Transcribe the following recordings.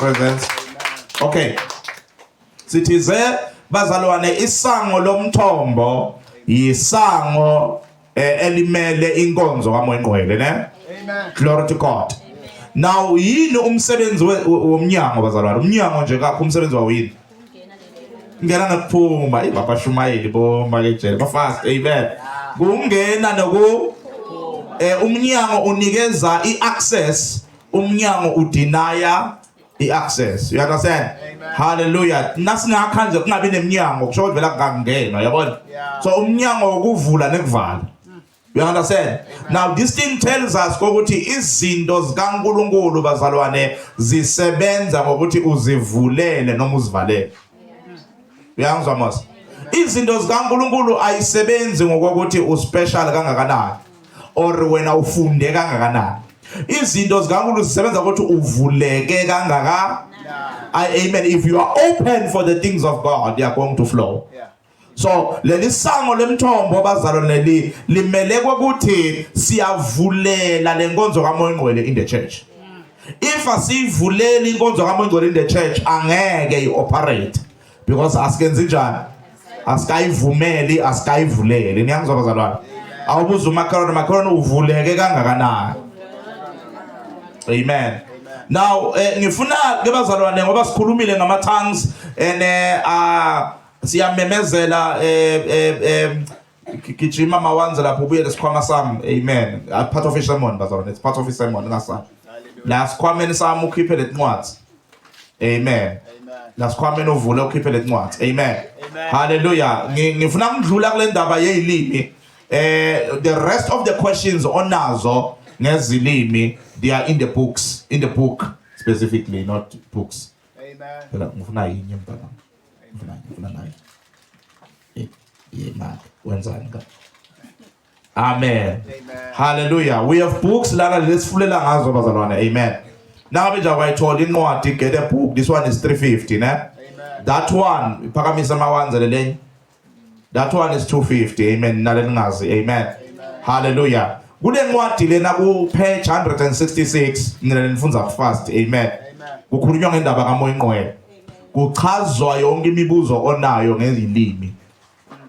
presence. Okay. Sithize bazalwane isango lomthombo yisango elimele inkonzo kaMoya Ngcwele ne? Amen. Glory to God. Now yini umsebenzi womnyango bazalwane? Umnyango nje kakho umsebenzi wawo yini? Ngena nokuphuma ibaba Shumayeli boma kejele ba fast. Amen. Kungena noku umnyango unikeza iaccess, umnyango udinaya iaccess. You understand? Amen. Hallelujah. Nasingakha nje kungabi neminyango kusho ukuthi vela kungangena, yabona? So umnyango ukuvula nekuvala. You understand? Amen. Now this thing tells us ukuthi izinto zikaNkulunkulu bazalwane zisebenza ngokuthi uzivulele noma uzivalele. Uyangizwa mos? Izinto zikaNkulunkulu ayisebenzi ngokuthi uspecial kangakanani or wena ufunde kangakanani. Izinto zikaNkulunkulu zisebenza ukuthi uvuleke kangaka. Amen. If you are open for the things of God, they are going to flow. Yeah. So leli sango lemthombo bazalwane limele ukuthi siyavulela lenkonzo kaMoya Ngcwele in the church. If asivuleli inkonzo kaMoya Ngcwele in the church angeke ioperate because asikenzi njani? Asikayivumeli, asikayivuleli. Niyangizwa bazalwane? Awubuza umakaroni uvuleke kangakanani. Amen. Now ngifuna ke bazalwane ngoba sikhulumile ngama tongues siyamemezela gijima mawanza lapho ubuye lesikhwama sami. Amen. Part of sermon bazalwane, it's part of the sermon ngasa. La sikhwameni sami ukhiphe lencwadi. Amen. La sikhwameni uvule ukhiphe lencwadi. Amen. Hallelujah. Ngifuna ngidlula kule ndaba yezilimi. The rest of the questions onazo ngezilimi they are in the books, in the book specifically, not books. Amen. Ngifuna yinye mntana. Ngifuna nayo. Mark wenzani ka? Amen. Hallelujah. We have books lana lesifulela ngazo bazalwane. Amen. Nangabe nje kwayithola incwadi get a book. This one is 350, ne? Amen. That one iphakamisa mawanza lelenye. That one is 250. Amen. Nalengazi. Amen. Hallelujah. Kule ncwadi lena ku page 166 mina nifunza fast. Amen. Kukhulunywa ngendaba kaMoya Ngcwele. Kuchazwa yonke imibuzo onayo ngezilimi.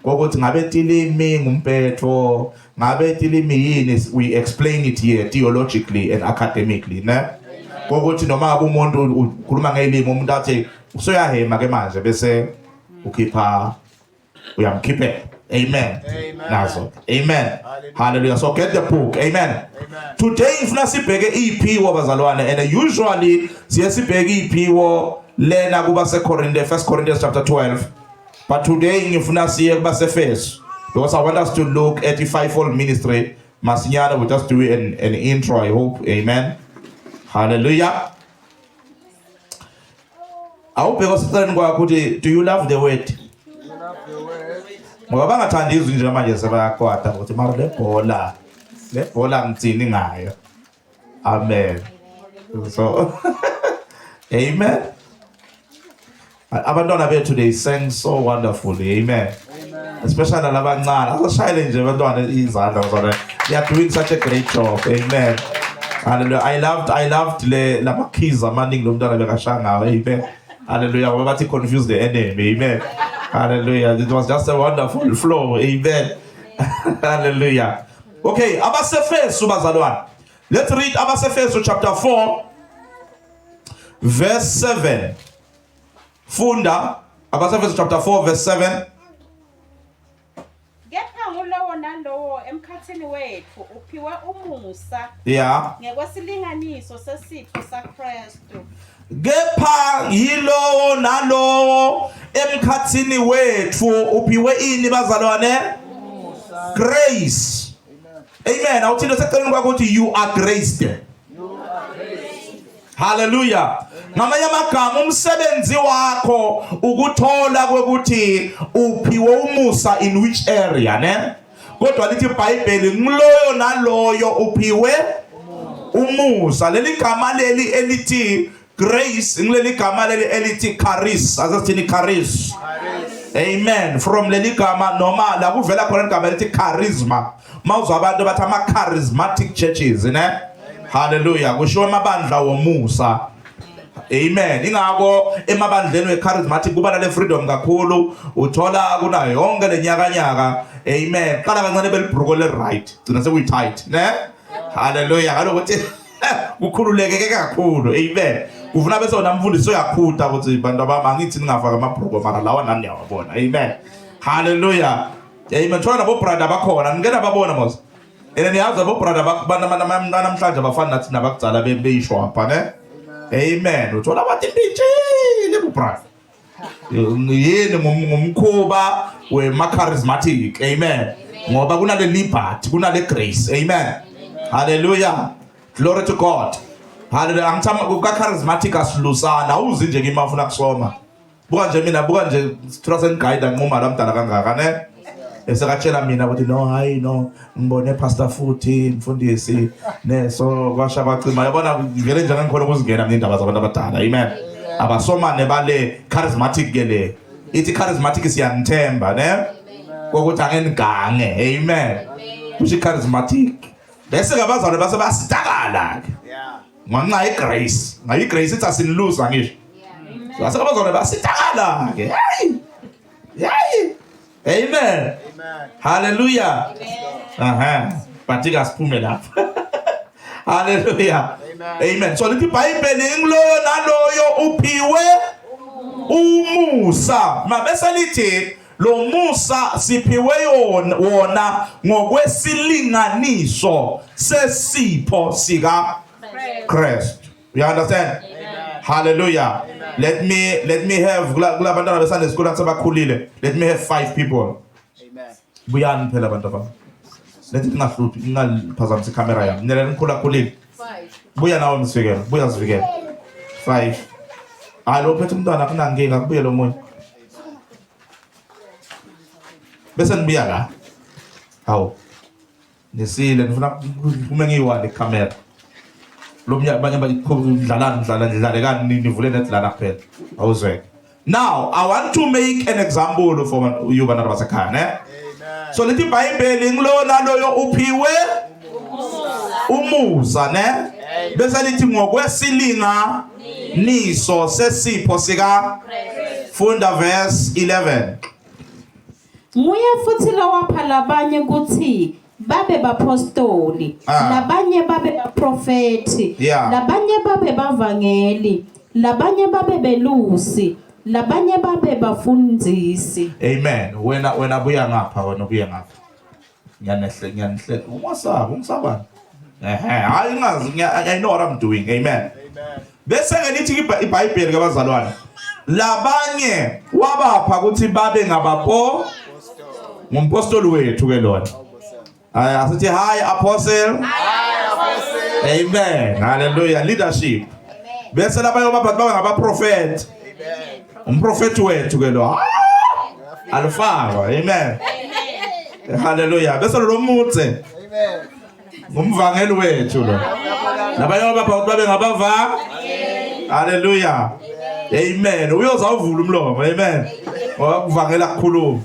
Kokuthi ngabe tilimi ngumpetho, ngabe tilimi yini, we explain it here theologically and academically, ne? Kokuthi noma umuntu ukhuluma ngelimi umuntu athi usoyahema ke manje bese ukhipha uyamkhiphe. Amen. Nazo. Amen. Hallelujah. So get the book. Amen. Today ifuna sibheke iphiwo bazalwane and usually siye sibheke iphiwo lena kuba seCorinthians, 1 Corinthians chapter 12. But today ngifuna siye kuba seEfeso because I want us to look at the fivefold ministry. Masinyana will just do an intro, I hope. Amen. Hallelujah. I hope because do you love the word? Ngoba bangathanda izwi nje manje sebayakwata ukuthi mara le bhola ngitsini ngayo. Amen. So amen. Abantwana bethu they sang so wonderfully. Amen. Especially labancane asashayile nje abantwana izandla bazalwane. They are doing such a great job. Amen. Hallelujah. I loved lama keys amaningi lo mntwana bekashanga. Amen. Hallelujah. We're about to confuse the enemy. Amen. Hallelujah. It was just a wonderful flow. Amen. Hallelujah. Okay, abasefeso bazalwane. Let's read abasefeso chapter 4 verse 7. Funda abasefeso chapter 4 verse 7. Kepha ngulowo nalowo emkhathini wethu uphiwe umusa. Yeah. Ngekwesilinganiso sesipho saKristu. Kepha yilowo nalowo emkhathini wethu uphiwe ini bazalwane? Grace. Amen. Awuthile seceleni kwakho ukuthi you are graced. Hallelujah. Ngamanye amagama umsebenzi wakho ukuthola kwekuthi uphiwe umusa in which area, ne? Kodwa lithi iBhayibheli nguloyo naloyo uphiwe umusa. Leli gama leli elithi grace ngileli gama leli elithi charis, asithini charis. Amen. From leli gama noma la kuvela khona igama elithi charisma. Mawuzwa abantu bathi ama charismatic churches, ne? Hallelujah. Kusho amabandla womusa. Amen. Ingako emabandleni we-charismatic kuba nale freedom kakhulu, uthola kunayo yonke le nyaka. Amen. Qala kancane belibhruko le-right, gcina sekuyi-tight, ne? Hallelujah. Kalokuthi kukhululekeke kakhulu. Amen. Kufuna bese wona mfundisi uyakhuta ukuthi bantu abami angithi ningafaka amabhruko mara lawa nani niyawabona. Amen. Hallelujah. Amen. Thola nabo brother bakhona, ngeke babona mos. Niyazi abo brother namhlanje abafani nathi nabakudala beyishwapha, ne? Amen. Uthola bathi impintshile bubrother. Yini ngumkhuba wema-charismatic. Amen. Ngoba kunale liberty, kunale grace. Amen. Hallelujah. Glory to God. Hallelujah. Angithama kuka-charismatic asilusana. Awuzi nje ngima ufuna kusoma. Buka nje sithola sengiguide nquma lamdala kangaka, ne? Esekatshela mina ukuthi no ngibone pastor futhi mfundisi ne so kwasha bacima yabona vele njani ngikhona ukuzingena mina indaba zabantu abadala. Amen. Abasomane bale charismatic ke le ithi charismatic siyanithemba, ne? Ukuthi angenigange. Amen. Ushi charismatic bese ngabazalwane base basitakala ke ngenxa yegrace. Ngayi grace ithi asiniluza ngisho. Base ngabazalwane basitakala ke. Hey. Amen. Hallelujah. Batika siphume lapha. Hallelujah. Amen. So lithi iBhayibheli ngilo naloyo uphiwe umusa. Mabese lithi lo musa siphiwe wona ngokwesilinganiso sesipho sika Christ. You understand? Hallelujah. Let me have kulabantwana besande school asebakhulile. Let me have 5 people. Amen. Buyani phela abantu abami. Lethi ningahluphi, ningaphazamisa camera yami. Nele nikhula khulile. 5. Buya nawe msivikela, buya sivikela. 5. Lo phethe umntwana kunankinga kubuye lo moya. Bese nibuya la. Hawu. Nisile nifuna kume ngiyiwali camera. Lo mnya abanye badlala kani nivule netlana kuphela. Awuzweke. Now, I want to make an example for you bana basekhaya, ne? Amen. So lithi iBhayibheli ngilona loyo uphiwe umusa, ne? Bese lithi ngokwesilinganiso sesipho sika funda verse 11. Nguye futhi lowapha labanye ukuthi babe bapostoli, labanye babe baprofeti, labanye babe bavangeli, labanye babe belusi, labanye babe bafundisi. Amen. Wena buya ngapha, wena buya ngapha. Ngiyanihle. Ungisabani? Hayi ngazi, I know what I'm doing. Amen. Bese ke lithi iBhayibheli kabazalwane. Labanye wabapha ukuthi babe ngabapo ngumpostoli wethu ke lona. Asithi hi apostle. Amen. Hallelujah. Leadership. Bese labanye wabapha babe ngabaprofeti. Umprofeti wethu ke lo. Alfakwa. Amen. Hallelujah. Bese lo mutse. Amen. Ngumvangeli wethu lo. Labanye wabapha babe ngabava. Hallelujah. Amen. Uyozawuvula umlomo. Amen. Wakuvangela kukhuluma.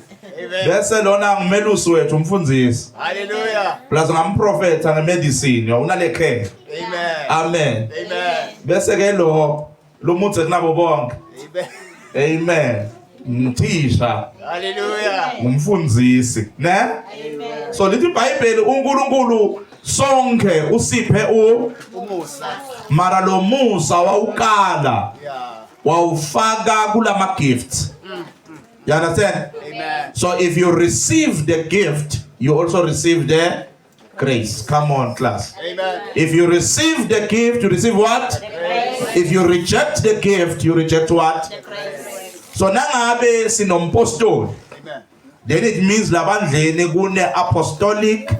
Bese lona ngumelusi wethu umfundisi. Hallelujah. Plus ngamprofeta ngemedicine unale care. Amen. Amen. Amen. Bese ke lo mutse kunabo bonke. Amen. Amen. Mthisha. Hallelujah. Ngumfundisi, ne? Amen. So lithi iBhayibheli uNkulunkulu sonke usiphe Umusa. mara lo musa wawukala Yeah. wawufaka kulama gifts. You understand? Amen. So if you receive the gift, you also receive the grace. Come on, class. Amen. If you receive the gift, you receive what? If you reject the gift, you reject what? So nangabe sinompostoli, Amen. then it means labandleni kune apostolic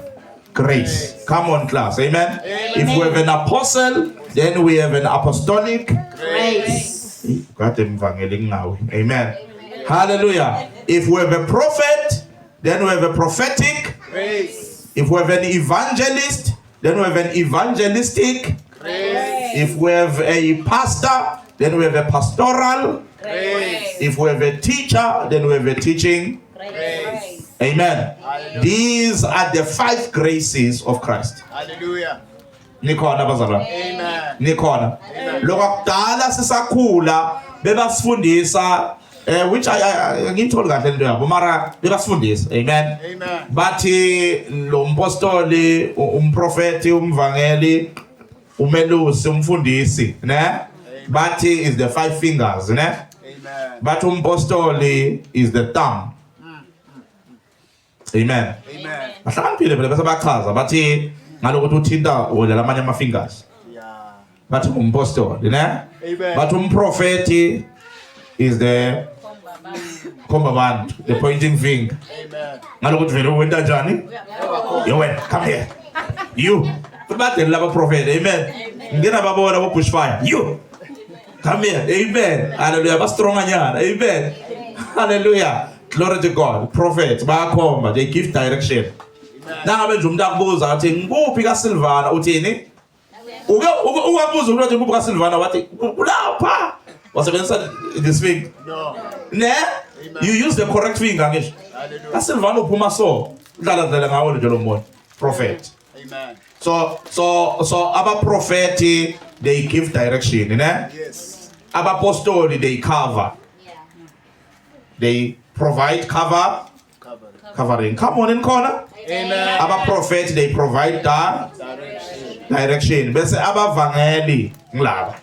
grace. Come on, class. Amen. If we have an apostle, then we have an apostolic Grace. Amen. Hallelujah. If we have a prophet, then we have a prophetic. Grace. If we have an evangelist, then we have an evangelistic. Grace. If we have a pastor, then we have a pastoral. Grace. If we have a teacher, then we have a teaching. Grace. Amen. Hallelujah. These are the 5 graces of Christ. Hallelujah. Nikhona abazalwane. Amen. Nikhona. Lokudala sisakhula bebasifundisa which ngiyitholi kahle into yabo mara bebasifundisa. Amen. Amen. Bathi lo mpostoli, umprofeti, umvangeli, umelusi, umfundisi, ne? Bathi is the 5 fingers, ne? Amen. Bathi umpostoli is the thumb. Amen. Amen. Bahlakaniphile phela bese bachaza bathi ngalokuthi uthinta wona lamanye ama fingers. Yeah. Bathi umpostoli, ne? Amen. Bathi umprofeti is the khomba bantu, the pointing finger. Amen. Ngalokuthi vele wenta njani? You went, come here. You. Bathi laba prophet, amen. Ngena babona bo bushfire. You. Come here, amen. Hallelujah. Ba strong anyana, amen. Hallelujah. Glory to God. Prophets bayakhomba, they give direction. Nangabe nje umuntu akubuza athi ngikuphi ka Silvana uthini? Ukabuza umuntu athi ngikuphi ka Silvana wathi ulapha. Wasebenzisa this finger. No. Ne? You use the correct finger ngisho. Hallelujah. Ka Silvana uphuma so. Udlala ngawo nje lo muntu. Prophet. Amen. So aba propheti they give direction, ne? Yes. Aba apostoli they cover. They provide covering. Come on in corner. Amen. Aba prophet they provide the direction. Bese aba vangeli ngilaba.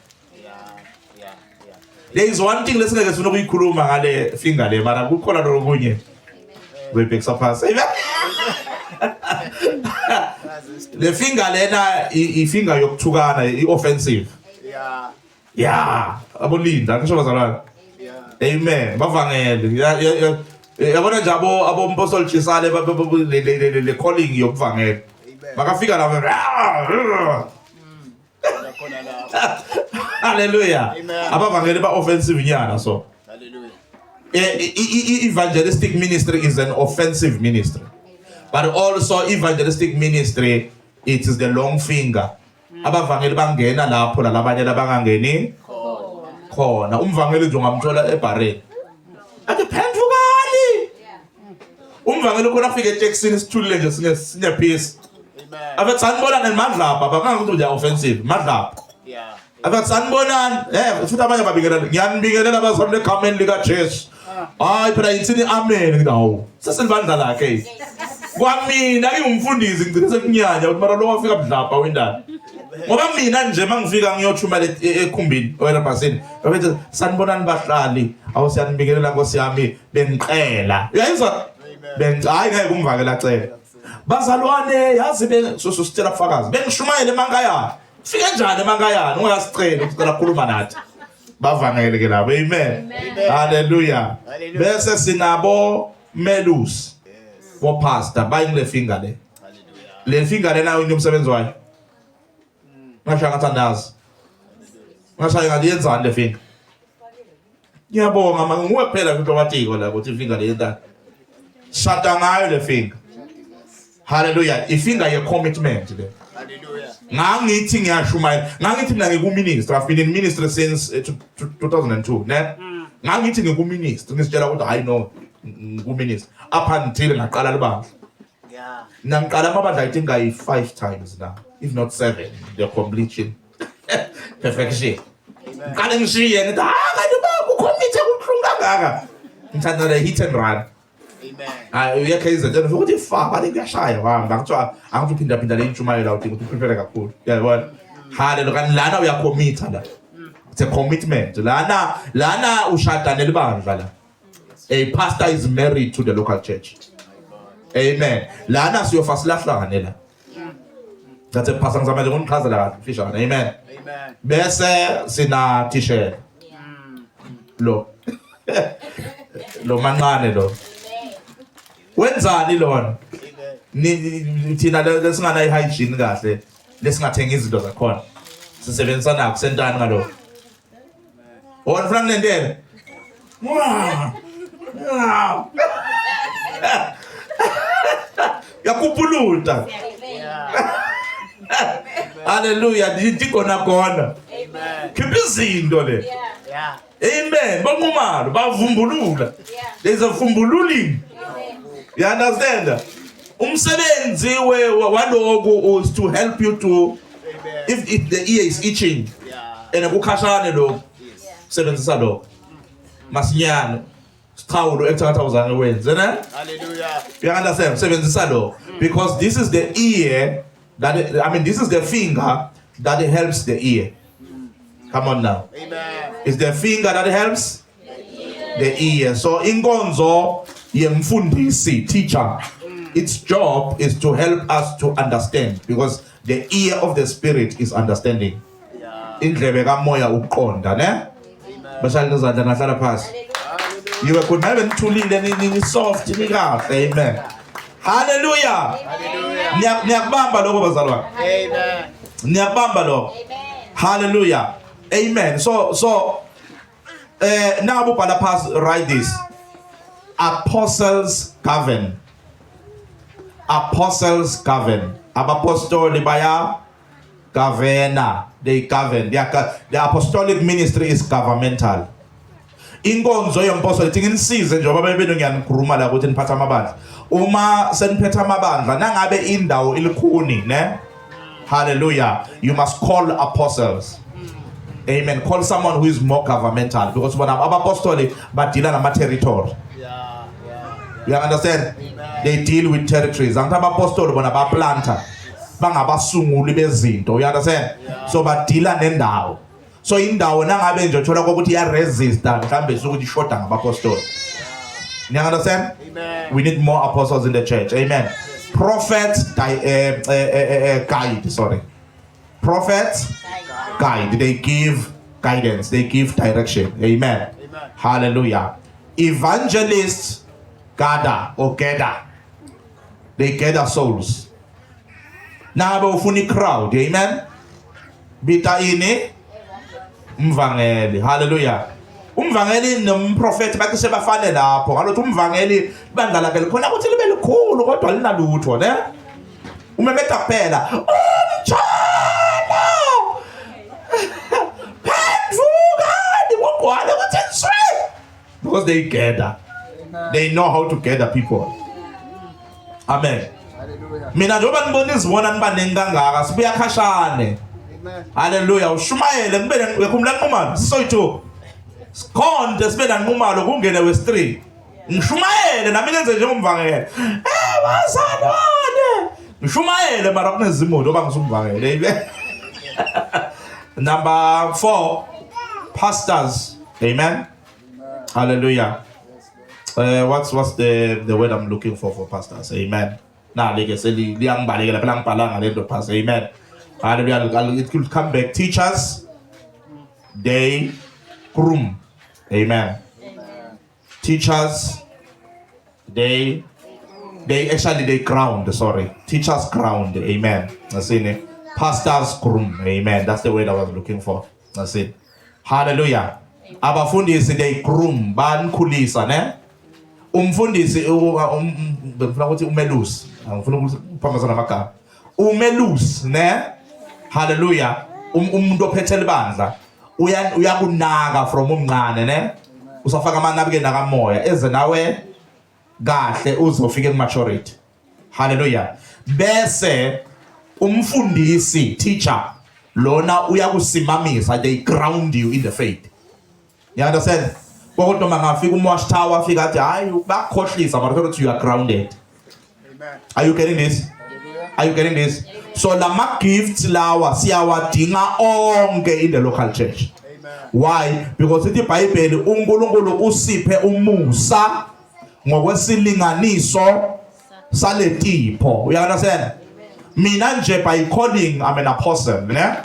Yeah. There is one thing lesingeke sifuna ukuyikhuluma ngale finger le mara kukhona lokunye. We pick up us. Le finger lena I finger yokuthukana I-offensive. Yeah. Yeah, abolinda ngisho bazalwana. Yeah. Amen. Bavangele. Yabona nje abo mpostoli Chisale le calling yokuvangela. Bakafika la Hallelujah. Amen. Abavangeli ba offensive nyana so. Hallelujah. Evangelistic ministry is an offensive ministry. But also evangelistic ministry it is the long finger. Abavangeli bangena lapho labanye labangangeni khona. Umvangeli nje ungamthola ebareni. Ake phendukani. Umvangeli khona afike eTexini sithulile nje sinye piece. Amen. Abe sanibona ngemadlapha bakangakuthi nje offensive madlapha. Yeah. Abe sanibona futhi abanye babingelela ngiyanibingelela abazalwane egameni lika Jesu. Hayi phela yithini amen ngidawo. Sesilibandla lakhe. Kwamina ngingumfundisi ngicela sekunyanya ukuthi mara lo wafika budlapha wendana. Ngoba mina nje mangifika ngiyothuma ekhumbini wena basini. Babethi sanibonani bahlali awusiyanibingelela Nkosi yami bengiqela. Uyayizwa? Hayi ngeke umvakela cela. Bazalwane yazi sositshela kufakazi. Bengishumayele emankayana. Fike njani emankayana ungayasicela ukucela ukukhuluma nathi. Bavangele ke labo. Amen. Hallelujah. Bese sinabo melus. Bo pastor bayingile finger le. Hallelujah. Le finger le nayo inomsebenzi wayo. Ngashaya ngathandaza. Ngashaya ngaliyenza le finger. Ngiyabonga nguwe kuphela into wathiko la ukuthi ifinger le yenta. Shata ngayo le finger. Hallelujah. Ifinger ye commitment le. Hallelujah. Ngangithi ngiyashumayela. Ngangithi mina ngikuminister. I've been in ministry since 2002, ne? Ngangithi ngikuminister. Ngisitshela ukuthi hayi no ngikuminister. Up until ngaqala libandla. Yeah. Ngiqala amabandla I think I 5 times now, if not 7, the completion. Perfection. Amen. Ngale ngishiye ngithi kanti bakucommit ukuhlunga kangaka. Ngithanda le hit and run. Amen. Uyakhe izinto ukuthi fa bathi kuyashaya wahamba ngithiwa angithi phinda le intshumayela uthi uprepare kakhulu. Uyabona? Hallelujah. Kanti lana uyacommit la. It's a commitment. Lana ushada nelibandla la. A pastor is married to the local church. Amen. Lana siyofa silahlangane la. That's a pastor ngizama nje ngonichazela kahle mfishane. Amen. Amen. Bese sina t-shirt. Lo. Lo mancane lo. Wenzani lona? Ni thina lesingana hygiene kahle lesingathenga izinto zakhona. Sisebenzisa nakho sentana ngalo. Wona ufuna kunendele? Yakupuluta. Hallelujah. Ndikona kona. Amen. Khipha izinto le. Yeah. Amen. Banqumalo bavumbulula. There's a vumbululing. You understand? Umsebenzi waloko is to help you to If the ear is itching, Yeah. and kukhashane lo Yes. sebenzisa lo masinyane siqhawulo ekuthatha uzange wenze ne. Hallelujah. You understand? Sebenzisa lo because this is the ear this is the finger that helps the ear. Come on now. Amen. It's the finger that helps the ear. So inkonzo yemfundisi teacher, its job is to help us to understand because the ear of the spirit is understanding. Yeah. Indlebe kamoya uqonda ne. Amen. Bashaya izandla ngahlala phansi. Hallelujah. You could never thulile ni soft ni kahle. Amen. Hallelujah. Hallelujah. Niyakubamba lokho bazalwane. Amen. Niyakubamba lokho. Hallelujah. Amen. So now Bala Pass write this. Apostles govern. Apostles govern. Apostoli baya governor. They govern. The apostolic ministry is governmental. Inkonzo yomphostoli tinginisize njengoba bebenu ngiyanikhuluma la ukuthi niphatha amabandla. Uma seniphetha amabandla nangabe indawo ilikhuni ne. Hallelujah. You must call apostles. Amen. Call someone who is more governmental because when apostoli badila nama territory. Yeah. You understand? Amen. They deal with territories. Antu abapostoli bona baplanta. Bangabasunguli bezinto. You understand? Yeah. So badila nendawo. So indawo nangabe nje uthola ukuthi iya resista mhlambe sokuthi shoda ngabapostoli. You understand? Amen. We need more apostles in the church. Amen. Prophets guide. Sorry. Prophets guide. They give guidance. They give direction. Amen. Amen. Hallelujah. Evangelists gather. They gather souls. Now ufuni crowd. Amen. Bita ini umvangeli. Hallelujah. Umvangeli nomprofeti bathi sebafane lapho ngalothi umvangeli ibandla lakhe likhona ukuthi libe likhulu kodwa linalutho ne uma betha kuphela umjalo phenduka ngigwala ukuthi nswe because they gather. They know how to gather people. Amen. Hallelujah. Mina njengoba nibona izibona nibanengi kangaka sibuya khashane. Amen. Hallelujah. Ushumayele ngibele ngikhumula nqumalo sisoyitho. Sikhonde sibe nanqumalo kungene wes3. Ngishumayele nami lenze njengomvangeli. Bazalwane. Ngishumayele mara kunezimoto bangisumvangeli. Amen. Number 4, pastors. Amen. Hallelujah. What's the word I'm looking for pastors? Amen. Now like say liangbalekela phela ngibhalanga lento pastor. Amen. Hallelujah. It could come back. Teachers, they groom. Amen. Teachers, they ground. Sorry. Teachers ground. Amen. That's it. Pastors groom. Amen. That's the word I was looking for. That's it. Hallelujah. Abafundisi they groom. Bankhulisa ne. Umfundisi ngifuna ukuthi umelusi. Ngifuna ukuphamazana amagama. Umelusi ne. Hallelujah. Umuntu ophethe libandla uyakunaka from umncane ne. Usafaka amanabike nakamoya eze nawe kahle uzofika kumaturity. Hallelujah. Bese umfundisi teacher lona uyakusimamisa, they ground you in the faith. You understand? Kodwa mangafika umwash tower afika athi hayi bakhohlisa but you are grounded. Amen. Are you getting this? Are you getting this? So lama gifts lawa siyawadinga onke in the local church. Amen. Why? Because ithi iBhayibheli uNkulunkulu usiphe umusa ngokwesilinganiso saletipho. You understand? Mina nje by calling I'm an apostle, ne?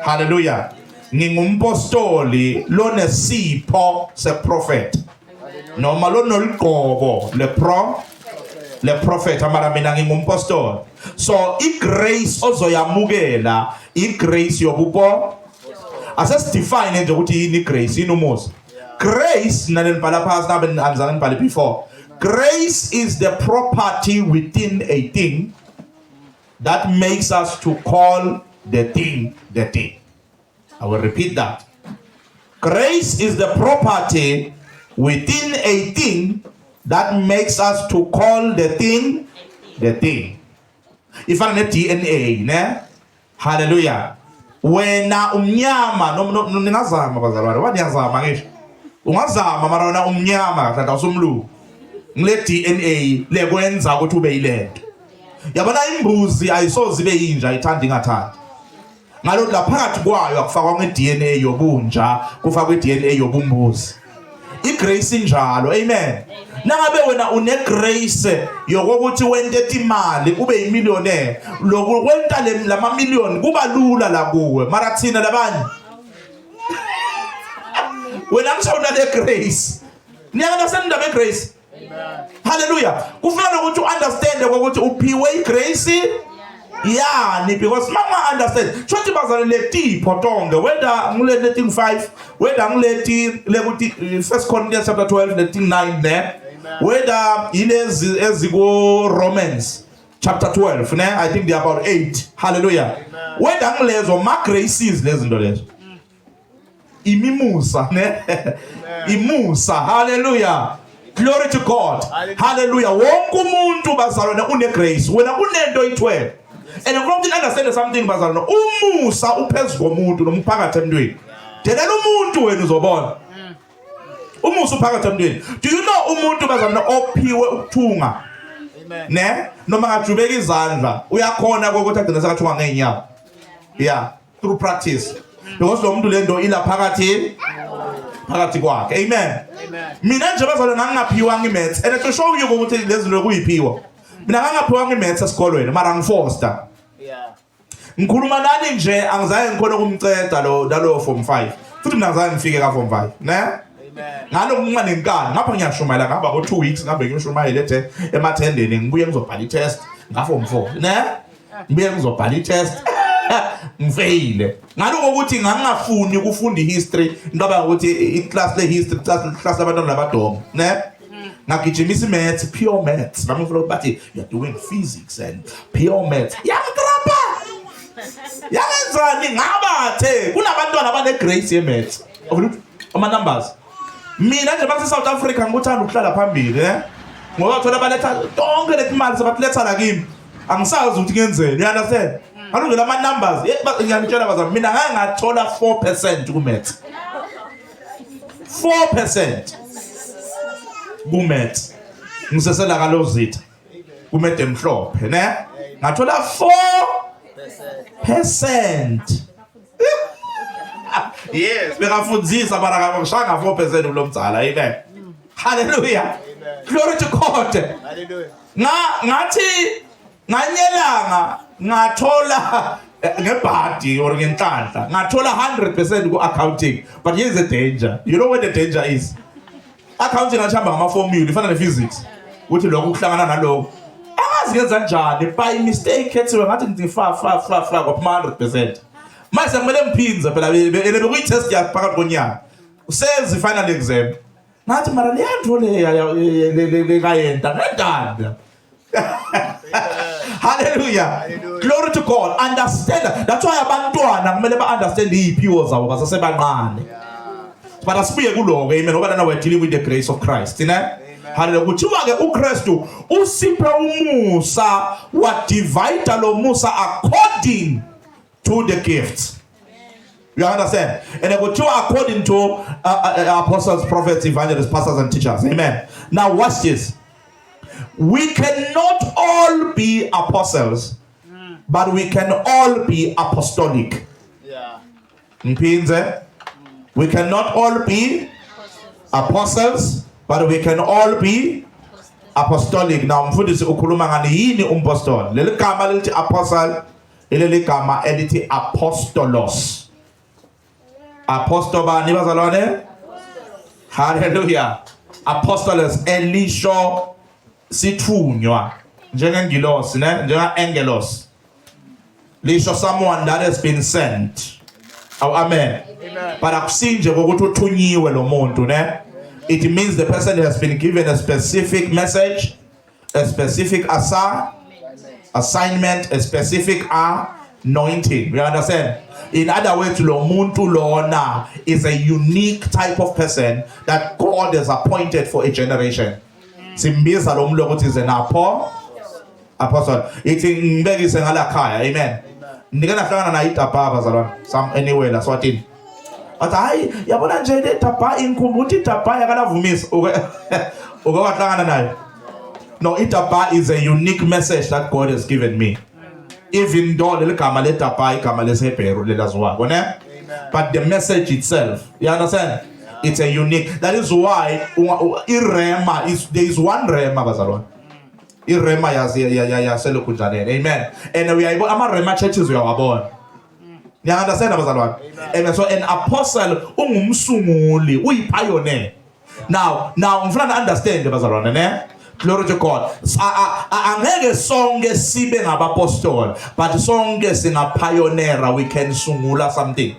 Hallelujah. Ngingumpostoli lonesipho seprophet. Noma lonolgqobo le prophet amara mina ngingumpostoli. So igrace ozoyamukela igrace yobupo. Asesifine nje ukuthi yini grace inumusa. Grace nalenibhala phansi nabe anzana nibhale before. Grace is the property within a thing that makes us to call the thing the thing. I will repeat that. Grace is the property within a thing that makes us to call the thing the thing. If I'm a DNA, ne? Hallelujah. Wena umnyama ningazama bazalwane, waniyazama ngisho. Ungazama mara wena umnyama tata usumlungu. Ngile DNA lekwenza ukuthi ube yilento. Yabona imbuzi ayisoze ibe yinja ithanda ingathandi. Ngalokho laphakathi kwayo akufakwa nge-DNA yobunja, kufakwa i-DNA yobumbuzi. I-grace injalo, amen. Nangabe wena une-grace yokuthi wente imali ube yimillionaire, lokhu kwenta lama million kuba lula la kuwe, mara thina labanye. Wena ngisho le grace. Niyaunderstand indaba grace? Amen. Hallelujah. Kufanele ukuthi understand ukuthi uphiwe i-grace. Yeah, because mama understand. Chothi bazalele tipho tonke, whether ngileti 5, whether ngileti lekuthi 1 Corinthians chapter 12 letting 9 there, whether ilezi eziko Romans chapter 12 ne, I think they are about 8. Hallelujah. Whether ngilezo ma graces lezi zinto lezo. Imimusa ne. Imusa. Hallelujah. Glory to God. Hallelujah. Wonke umuntu bazalwane une grace. Wena kunento itwe. And I'm going to understand something bazalwane. Umusa uphezu komuntu nomphakathi emntwini. Delela umuntu wena uzobona. Umusa uphakathi emntwini. Do you know umuntu bazalwane ophiwe ukuthunga? Amen. Ne? Noma ngajubeka izandla, uyakhona ukuthi agcina sekathunga ngeenyawo. Yeah, through practice. Because lo muntu lento ila phakathi kwakhe. Amen. Amen. Mina nje bazalwane ngingaphiwa ngimaths. And to show you ukuthi lezi zinto kuyiphiwa. Mina ngangaphiwa ngimaths esikolweni mara ngifoster. Yeah. Ngikhuluma nani nje angizaye ngikhona ukumceda lo form 5. Futhi mina ngizange ngifike ka form 5, ne? Amen. Ngalo kunqane inkani ngapha ngiyashumayela ngaba ko 2 weeks ngabe ngimshumayele ethe emathendeni ngibuye ngizobhala i-test nga form 4, ne? Ngibuye ngizobhala i-test ngifeyile. Ngaloko ukuthi ngangafuni ukufunda i-history, ngoba ukuthi i-class le-history class labantwana labadomo, ne? Ngagijimisa i-maths, pure maths. Nami ngifuna bathi you're doing physics and pure maths. Yangitrapa. Yangenzani ngabathe kunabantwana abane-grace ye-maths. Ama numbers. Mina nje bathi South Africa ngikuthanda ukuhlala phambili, ne? Ngoba thola baletha tonke leti mali sebatletha la kimi. Angisazi ukuthi ngenzeni. You understand? Alunge lama numbers. Ngiyalitshela bazami mina ngeke ngathola 4% ku maths. 4% ku maths. Ngisesela kalozitha. Ku maths emhlophe, ne? Ngathola 4%. Yes, bekafundzisa bara ngishanga 4% kulomdzala. Amen. Hallelujah. Glory to God. Hallelujah. Ngathi nganyelanga ngathola ngebhadi or ngenhlanhla ngathola 100% ku accounting, but here's the danger. You know what the danger is? Accounting achamba ngama formula ifana ne physics. Uthi lokho kuhlangana nalokho. Angazi ngenza njani by mistake ethiwe ngathi ngithi fa kwa 100%. Mase kumele ngiphinze phela bekuyi test yakhe phakathi konyaka. Usenza i-final exam. Ngathi mara leyanto le kayenta ngedanda. Hallelujah. Glory to God. Understand. That's why abantwana kumele ba-understand iy'phiwo zabo basasebancane. But asibuye kuloko, amen. Ngoba lana we're dealing with the grace of Christ, ne? Hallelujah. Kuthiwa-ke uKristu usiphe umusa wa divide lo musa according to the gifts. You understand? And according to apostles, prophets, evangelists, pastors, and teachers. Amen. Now watch this. We cannot all be apostles, but we can all be apostolic. Yeah. Mpinze? We cannot all be apostles, but we can all be apostolic. Now mfundisi ukhuluma ngani yini umpostoli? Leli gama lithi apostle, leli gama elithi apostolos. Apostle bani bazalwane? Hallelujah. Apostolos elisho sithunywa njengengilosi, ne? Njenga-angelos. Lisho someone that has been sent. Oh, amen. Amen. But akusinje ngokuthi uthunyiwe lo muntu, ne? It means the person has been given a specific message, a specific assignment, a specific anointing. You understand? In other words, lo muntu lona is a unique type of person that God has appointed for a generation. Simbiza lo muntu ukuthi is an apostle. Ithi ngibekise ngala khaya. Amen. ndike nahlangana naye iDaba bazalwane anywhere la Swatini athi hayi yabona nje le Daba inkhumbulo uthi iDaba yakanavumisa uke wahlangana naye. No, iDaba is a unique message that God has given me. Even though le gama le Daba igama leShebheru lelaziwako ne, but the message itself, you understand? It's a unique. That is why irema is, there is one rema bazalwane. Irema yaselo kunjanene. Amen. And we are able ama churches we are born. You understand bazalwane? Amen. So an apostle ungumsunguli, uyipioneer. Now ngifuna understand bazalwane ne. Glory to God. Angeke sonke sibe ngabapostoli, but sonke singapioneer, we can sungula something.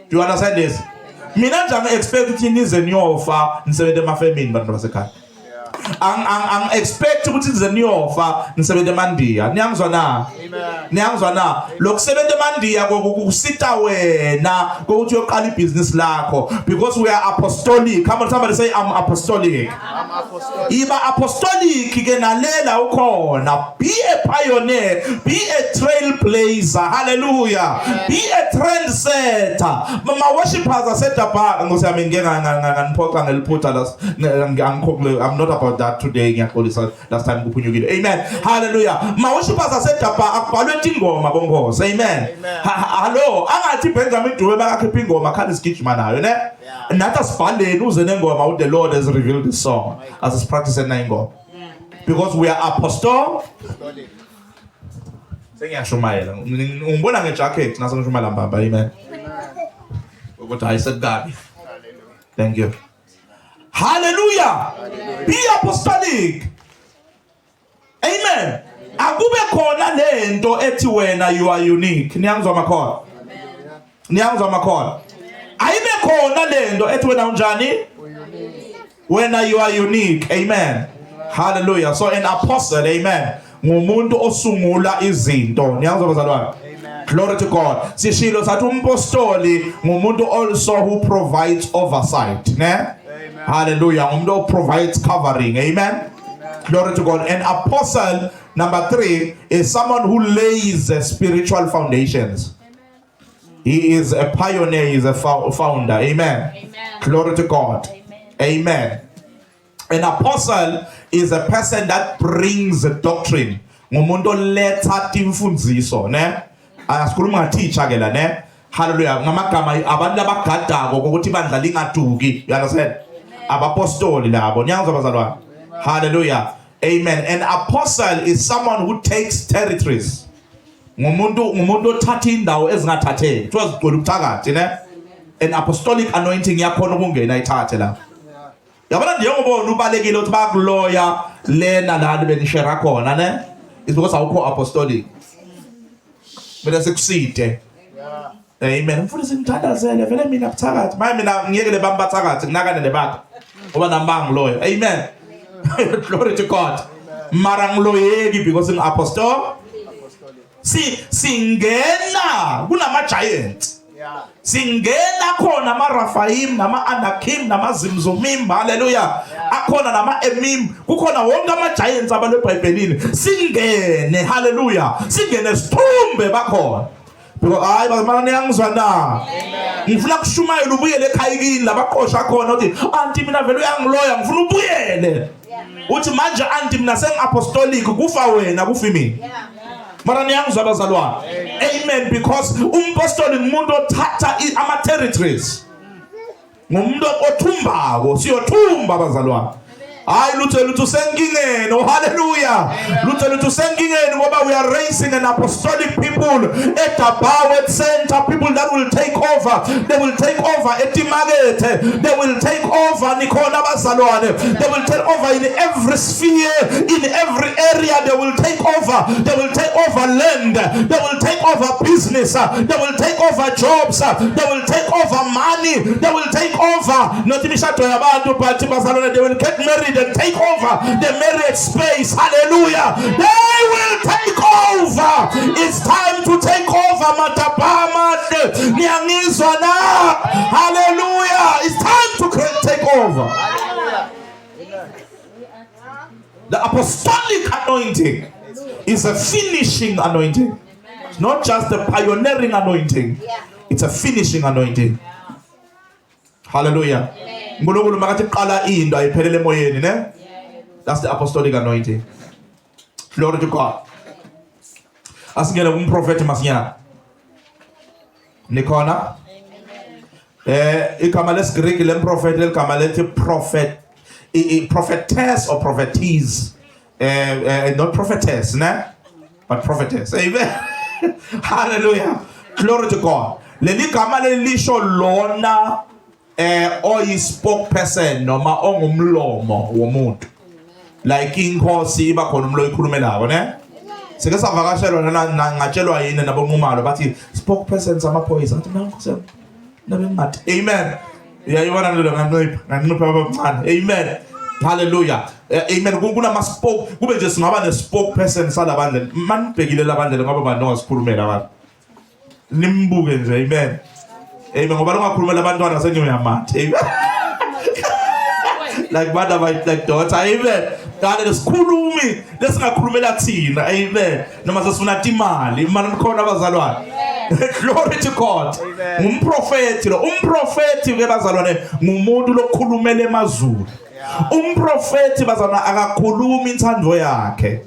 Do you understand this? Mina nje expect ukuthi nize niyofa nisebenze emafemini bantu basekhaya. Ang expect ukuthi nize niyofa nisebenze emandiya. Niyangizwa na? Niyangizwa na? Lokusebenza emandiya kokusita wena kokuthi uyoqala ibhizinisi lakho, because we are apostolic. Come on, somebody say I'm apostolic. I'm apostolic. Iba apostolic ke nalela ukhona. Be a pioneer, be a trailblazer. Hallelujah. Be a trendsetter. Mama worshipers are set apart. I'm not about that today. Last time amen. Hallelujah. My worshipers are set apart. Amen. Hello. Angathi Benjamin Dube bakakhipha ingoma khali isigijima nayo ne. Nathi asibhaleni uze nengoma what the Lord has revealed this song as is practicing na ingoma. Because we are apostolic. Sengiyashumayela. Ngibona ngejacket nase ngishumayela mbamba. Amen. Ukuthi I said God. Thank you. Hallelujah. Be apostolic. Amen. Akube khona lento ethi wena you are unique. Niyangizwa makhona? Niyangizwa makhona? Ayibe khona lento ethi wena unjani? When you are unique. Amen. Hallelujah. So an apostle, amen, ngumuntu osungula izinto. Niyangizwa bazalwane? Glory to God. Sishilo sathi umpostoli ngumuntu also who provides oversight, ne? Hallelujah. Ngumuntu who provides covering. Amen. Glory to God. An apostle, number 3, is someone who lays spiritual foundations. He is a pioneer, he is a founder. Amen. Glory to God. Amen. An apostle is a person that brings a doctrine. Ngumuntu letha timfundiso, ne? Asikhuluma teacher ke la, ne? Hallelujah. Ngamagama abantu abagadako ukuthi bandla lingaduki. You understand? Abapostoli labo. Niyangizwa bazalwane? Hallelujah. Amen. An apostle is someone who takes territories. Ngumuntu othatha indawo ezingathatheki. Kuthiwa zigcwele ubuthakathi, ne? An apostolic anointing yakhona ukungena ithathe la. Yabona njengobona ubalekile ukuthi bakuloya lena lana benishare khona, ne? It's because awukho apostolic. Bese sekuside. Amen. Mfundisi ngithandazele vele mina buthakathi. Maye mina ngiyekele bambathakathi nginakane lebakho. Ngoba namba ngiloya. Amen. Glory to God. Mara ngiloyeki because in apostolic. Singena kunama giants. Singena khona ama Raphaim nama Anakim nama Zimzumim. Hallelujah. Akhona nama Emim. Kukhona wonke ama giants abale eBhayibhelini. Singene. Hallelujah. Singene sithumbe bakhona. Because hayi bazimana niyangizwa na. Ngifuna kushumayela ubuyele ekhaya kini labaqosha khona uthi anti mina vele uyangiloya ngifuna ubuyele. Uthi manje anti mina sengiapostolic kufa wena kufa mina. Mara niyangizwa bazalwane. Amen. Because umpostoli ngumuntu othatha ama territories. Ngumuntu othumbako, siyothumba bazalwane. Hayi lutho senkingeni. Oh hallelujah. Lutho senkingeni ngoba we are raising an apostolic people at Abawet Center, people that will take over. They will take over at Timagete. They will take over Nicola bazalwane. They will take over in every sphere, in every area. They will take over. They will take over land. They will take over business. They will take over jobs. They will take over money. They will take over. Not imishado yabantu but bazalwane, they will get married and take over the marriage space. Hallelujah. They will take over. It's time to take over. Matapama Nyangizwa na. Hallelujah. It's time to take over. The apostolic anointing is a finishing anointing. It's not just a pioneering anointing, it's a finishing anointing. Hallelujah. Ngulungulu makathi qala into ayiphelele emoyeni ne? That's the apostolic anointing. Glory to God. Asingene kumprofeti masinyana. Nikhona? Igama lesiGreek lemprofeti ligama lethi prophet, prophetess or prophetess. Not prophetess, ne? But prophetess. Amen. Hallelujah. Glory to God. Leli gama lelisho lona oyi spokesperson noma ongumlomo womuntu. Like inkosi iba khona umlo ikhulumelayo ne? Sike savakashelwa ngatshelwa yini nabonqumalo bathi spokesperson samaphoyisa athi nankosi nabe ngathi amen. Uyayibona lo nganqipha abancane. Amen. Hallelujah. Amen. Kunama spoke kube nje singaba ne spokesperson salabandle. Manibhekile labandle ngoba bano sikhulumela abantu. Nimbuke nje amen. Amen. Ngoba ungakhulumela abantwana sengiyamatha. Amen. Like mother like daughter. Amen. Dale lesikhulumi lesingakhulumela thina. Amen. Noma sesifuna imali, imali nikhona abazalwane. Glory to God. Umprofeti lo, umprofeti ke bazalwane ngumuntu lokukhulumela emazulu. Umprofeti bazalwane akakhuluma inthando yakhe.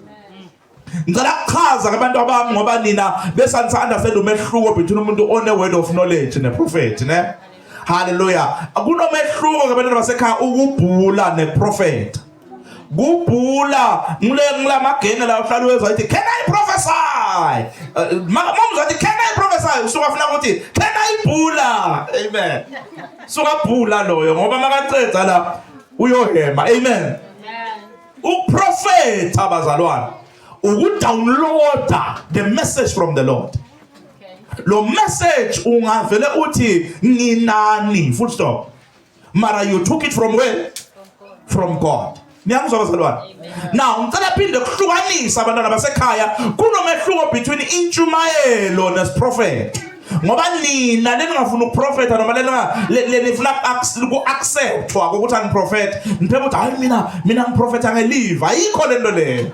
Ngicela ukuchaza kubantu abami ngoba nina besanisa understand umehluko between umuntu one word of knowledge ne prophet ne. Hallelujah. Kunomehluko kubantu basekhaya ukubhula ne prophet. Kubhula ngila magenge la uhlala wezwa ithi can I prophesy? Mama uthi can I prophesy? Usuka ufuna ukuthi can I bhula? Amen. Suka bhula loyo ngoba makaceda la uyohema. Amen. Uprofeta abazalwane ukudownloada the message from the Lord. Lo message ungavele uthi nginani full stop. Mara you took it from where? From God. Niyangizwa bazalwane? Now ngicela phinde kuhlukanisa abantwana basekhaya kunomehluko between intshumayelo nesiprophet. Ngoba nina leningafuna ukuprofeta noma lenifuna uku-acceptwa ukuthi angiprophet niphela ukuthi hayi mina ngiprofeta ngelive ayikho lento leyo.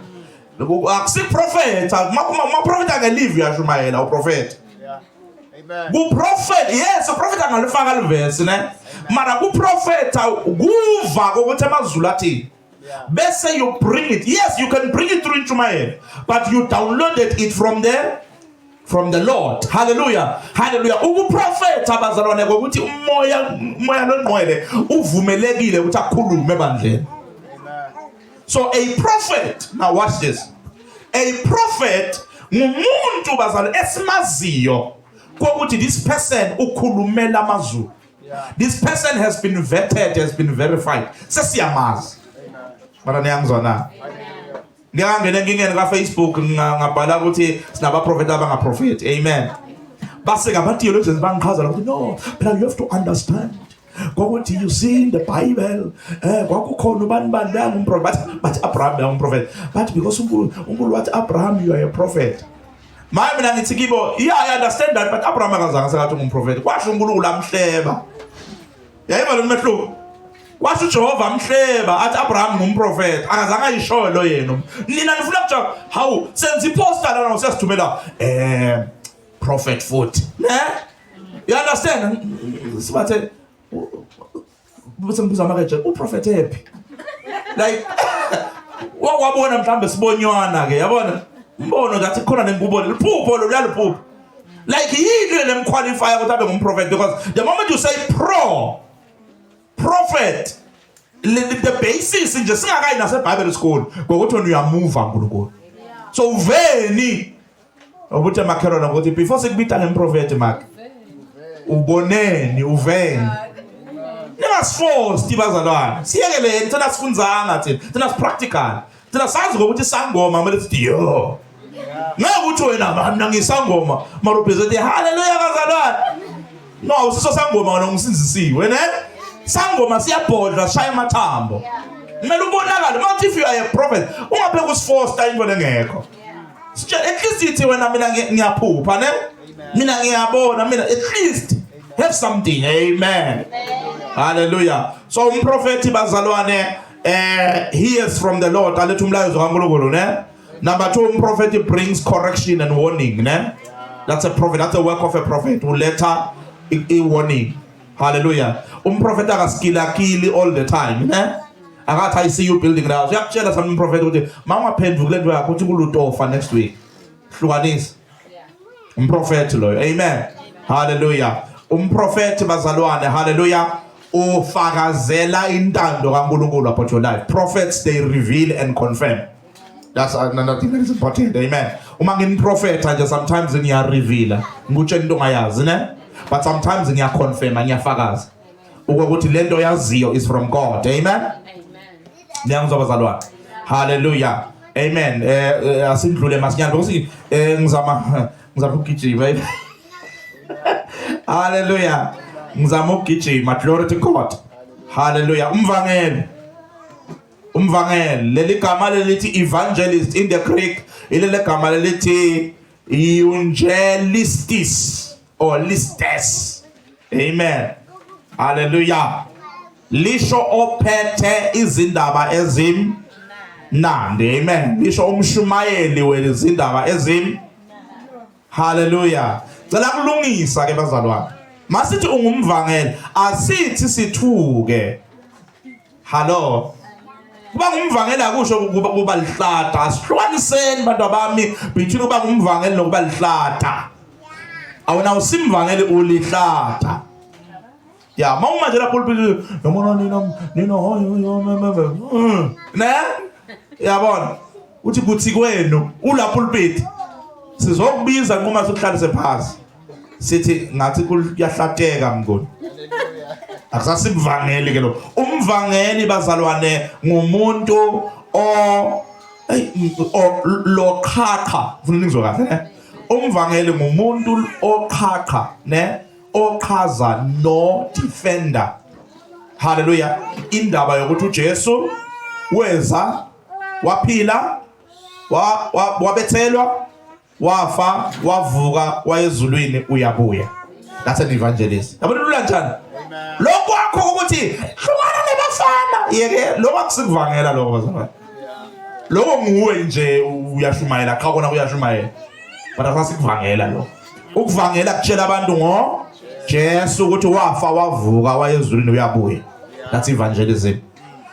Akusiprofeta maprofeta ngelive uyashumayela uprofeta. Kuprofeta yes uprofeta ngalifaka livesi ne mara kuprofeta kuva ukuthi amazulu athi bese you bring it. Yes, you can bring it through inchumayelo, but you downloaded it from the Lord. Hallelujah. Hallelujah. Ukuprofeta bazalwane ukuthi umoya longcwele uvumelekile ukuthi akhulume ebandleni. So a prophet, now watch this. A prophet ngumuntu bazalwane esimaziyo ukuthi this person ukhulumela amazulu. This person has been vetted, has been verified. Sesiyamazi. Mara niyangizwa na. Ngiyangena ngingene ka Facebook ngabhala ukuthi sinaba prophet abangaprofeti. Amen. Base ngaba theologians bangichaza ukuthi no, but you have to understand. Ngokuthi you see in the Bible, kwakukhona ubani la ngumprofeti, but Abraham umprophet. But because uNkulunkulu wathi Abraham you are a prophet. Mina ngithi kibo, yeah I understand that, but Abraham akazange sekathi ngumprofeti. Kwasho uNkulunkulu amhleba. Yayiba lo mehluko. Washo Jehova amhleba athi Abraham ngumprofeti akazange ayisho lo yena. Nina nifuna kuthi how senze iposter lana sesithumela prophet foot. Ne? You understand? Sibathe busembuza makaje uprofeti happy. Like wabona mhlambe sibonywana ke yabona mbono ngathi khona nengubo liphupho lo yaliphupho. Like yini lemqualify ukuthi abe ngumprofeti because the moment you say prophet the basis nje singakayi nase Bible school ngokuthi wena uyamove uNkulunkulu. So uveni ukuthi emakherona ukuthi before sikubita ngemprofeti mark uboneni uveni ningasforce tibazalwana siyekele thina sifunzanga thina practical thina sazi ngokuthi sangoma kumele sithi yo ngakuthi wena mina ngisangoma marepresent hallelujah bazalwana no usiso sangoma wena ngisinzisiwe ne sangoma siyabhodla shaya amathambo kumele ubonakale manje if you are a prophet ungapheka usiforce into lengekho at least ithi wena mina ngiyaphupha ne mina ngiyabona mina at least have something. Amen. Hallelujah. So umprofeti bazalwane hears from the Lord aletha umlayezo kaNkulunkulu ne. Number 2 umprofeti brings correction and warning ne. That's a prophet. That's the work of a prophet. Uletha a warning. Hallelujah. Prophet akaskilakili all the time. Akathi I see you building the house. Yakutshela some prophet ukuthi mawaphendula kule nto yakho uthi kulutofa next week. Hlukanisa. Prophet loyo. Amen. Hallelujah. Prophet bazalwane. Hallelujah. Ufakazela intando kaNkulunkulu about your life. Prophets, they reveal and confirm. That's another thing that is important. Amen. Uma ngin-prophet nje sometimes ngiya-reveal. Ngikutshela into ongayazi ne? But sometimes ngiya-confirm, ngiyafakaza. Ukuthi lento yaziyo is from God. Amen. Niyangizwa bazalwane. Hallelujah. Amen. Asindlule masinyane ukuthi ngizama ukugijima. Hallelujah. Ngizama ukugijima. Glory to God. Hallelujah. Umvangeli leli gama lelithi evangelist in the Greek ilele gama lelithi evangelistis or listes. Amen. Hallelujah. Lisho ophethe izindaba ezimnandi. Amen. Lisho umshumayeli wezindaba Hallelujah. Cela kulungisa ke bazalwane. Masithi ungumvangeli asithi sithuke. Hello. Kuba ngumvangeli akusho kuba lihlata. Asihlukaniseni bantu bami between kuba ngumvangeli nokuba lihlata. Awona usimvangeli ulihlata. Ya mawuma nje la pulpit yabona nina ne yabona uthi kuthi kwenu ula pulpit sizokubiza nqoma sokuhlalise phasi sithi ngathi kuyahlateka mngoni. Akusasimvangeli ke lo. Umvangeli bazalwane ngumuntu loqhaqha. Ufuna ngizwe kahle ne? Umvangeli ngumuntu oqhaqha ne? Ochaza no defender. Hallelujah. Indaba yokuthi uJesu weza waphila wabethelwa wafa wavuka wayezulwini uyabuya. That's an evangelist. Yabona lula njani? Lokho akho ukuthi hlukana nebafana. Yeke lokho akusivangela lokho bazalwane. Lokho nguwe nje uyashumayela cha kona uyashumayela. But akusivangela lokho. Ukuvangela kutshela abantu Jesu ukuthi wafa wavuka wayezulwini uyabuya. That's evangelism.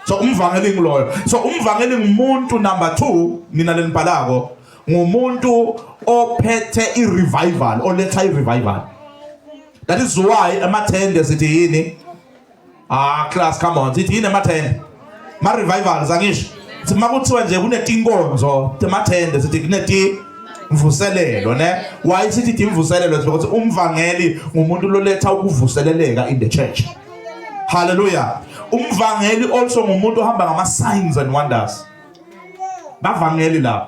So umvangeli ngiloyo. So umvangeli ngumuntu number 2 mina lenibhalako ngumuntu ophethe i-revival oletha i-revival. That is why amathende sithi yini? Class come on. Sithi yini amathende? Ma revivals angisho. Sithi makuthiwa nje kunetinkonzo temathende sithi kuneti mvuselelo ne. Why sithi imvuselelo because umvangeli ngumuntu loletha ukuvuseleleka in the church. Hallelujah. Umvangeli also ngumuntu ohamba ngama signs and wonders. Bavangeli la.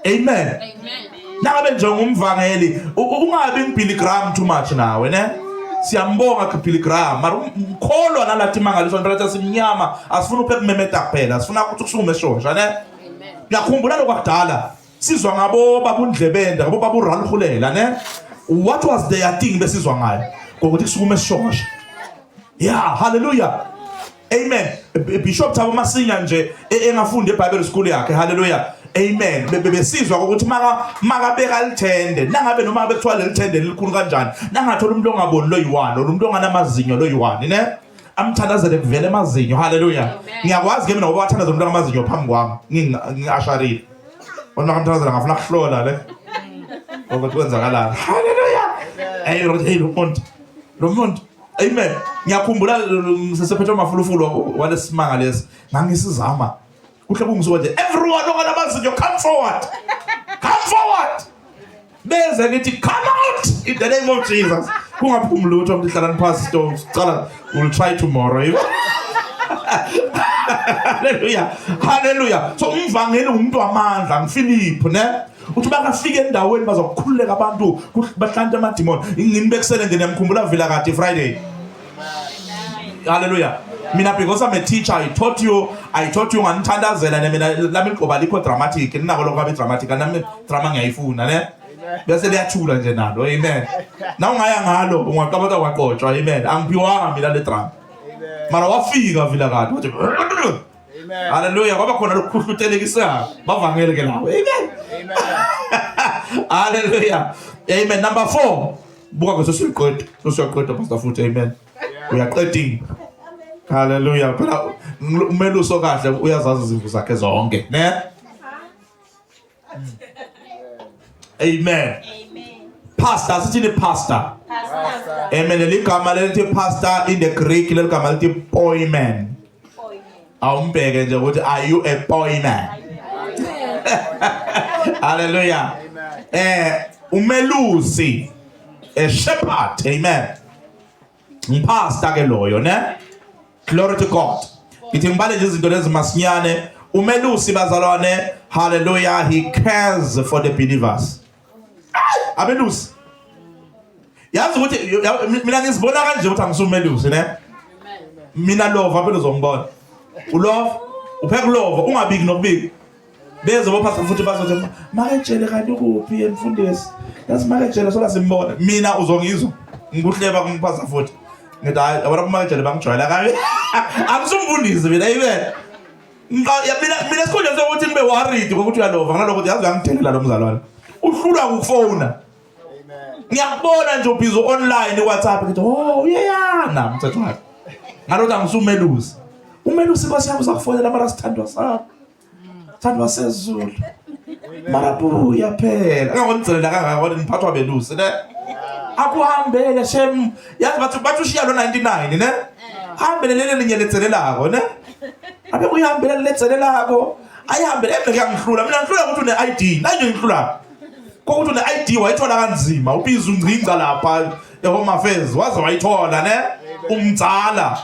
Amen. Amen. Nangabe nje ngumvangeli ungabi Billy Graham too much nawe ne. Siyambonga ku Billy Graham mara umkholwa nalathi mangaliso ntratha simnyama asifuna uphememeta kuphela asifuna ukuthi kusukume shosha ne. Ngiyakhumbula lokwakudala sizwa ngabo babundlebenda ngabo baburalhulela ne. What was their thing besizwa ngayo ngokuthi kusukume shosha. Yeah, hallelujah. Amen. Bishop Thabo Masinya nje engafunda eBible school yakhe. Hallelujah. Amen. Besizwa ukuthi maka beka lithende nangabe noma bekuthiwa lelithende likhulu kanjani nangathola umuntu ongaboni loyiwani umuntu onganamazinyo loyiwani ne amthandazele kuvele amazinyo. Hallelujah. Ngiyakwazi ke mina ngoba wathandaza umuntu ongamazinyo phambi kwami ngingasharile ona ngamthandazela ngafuna kuhlola le ukuthi kwenzakalani. Hallelujah. Hey lo muntu amen. Ngiyakhumbula sesephethe amafulufulu walesimanga lesi ngangisizama kuhle kungisuka nje everyone onganamazinyo come forward. Beze ngithi come out in the name of Jesus. Kungaphumi lutho mhlala phasi sto cala we'll try tomorrow. Hallelujah. So umvangeli umuntu wamandla ngifiliphu ne uthi bakafika endaweni bazokukhululeka abantu bahlante amadimoni ngini bekusele nje ngiyamkhumbula vila kade Friday. Hallelujah. Mina because I'm a teacher I taught you nganithandazela mina lami iqoba likho dramatic ninako lokho abe dramatic nami drama ngiyayifuna ne bese liyathula nje nalo. Amen. Na ungaya ngalo ungaqabata waqotshwa. Amen. Angiphiwanga mina le drama. Mara wafika vila kade uthi Amen. Hallelujah. Ngoba khona lokukhuhlutelekisa bavangele ke lawo. Amen. Hallelujah. Amen. Number 4. Buka kwesiyaqeda pastor futhi. Amen. Uyaqeding. Hallelujah. Phela umeluso kahle uyazazi izimvu zakhe zonke, ne? Amen. Pastor, sithini pastor? Amen. Ligama lithi pastor in the Greek ligama lithi poimen. Awumbheke nje ukuthi are you a poiman? Hallelujah. Umelusi, a shepherd. Amen. Pastor ke loyo, ne? Glory to God. Ithi ngibale nje izinto lezi masinyane. Umelusi bazalwane. Hallelujah. He cares for the believers. Abelusi. Yazi ukuthi mina ngizibona kanje ukuthi angisumelusi, ne? Mina love aphela uzongibona. Ulove, upheka love, ungabiki nokubiki. Beze bopasa futhi bazothi maketshele kanti ukuphi emfundisi. Yazi maketshele sola simbona. Mina uzongizwa. Ngikuhleba kumphasa futhi. Ngithi hayi abona kumaketshele bangijwayela kabi. Akusumfundisi mina amen. Mina sikhonje sokuthi ngibe worried ukuthi uyalova ngalokho ukuthi yazi uyangithenela lo mzalwane. Uhlula ukufona. Ngiyakubona nje ubhizo online WhatsApp ngithi oh uyeyana mthetho wakhe. Ngalokho angisumelusi. Umelusi kwasiyami uzakufonela mara sithandwa sakho. Sithandwa sezulu. Mara buya phela. Angangonicelela kangaka niphathwa belusi ne. Akuhambele shem. Yazi bathi ushiya lo 99 ne. Hambele lele linyeletselelako ne. Abe uyihambela letselelako. Ayihambele ngiyangihlula. Mina ngihlula ukuthi une ID. Nanje ngihlula. Kokuthi une ID wayithola kanzima. Ubhizo ungcinga lapha eHome Affairs waze wayithola ne. Umdzala.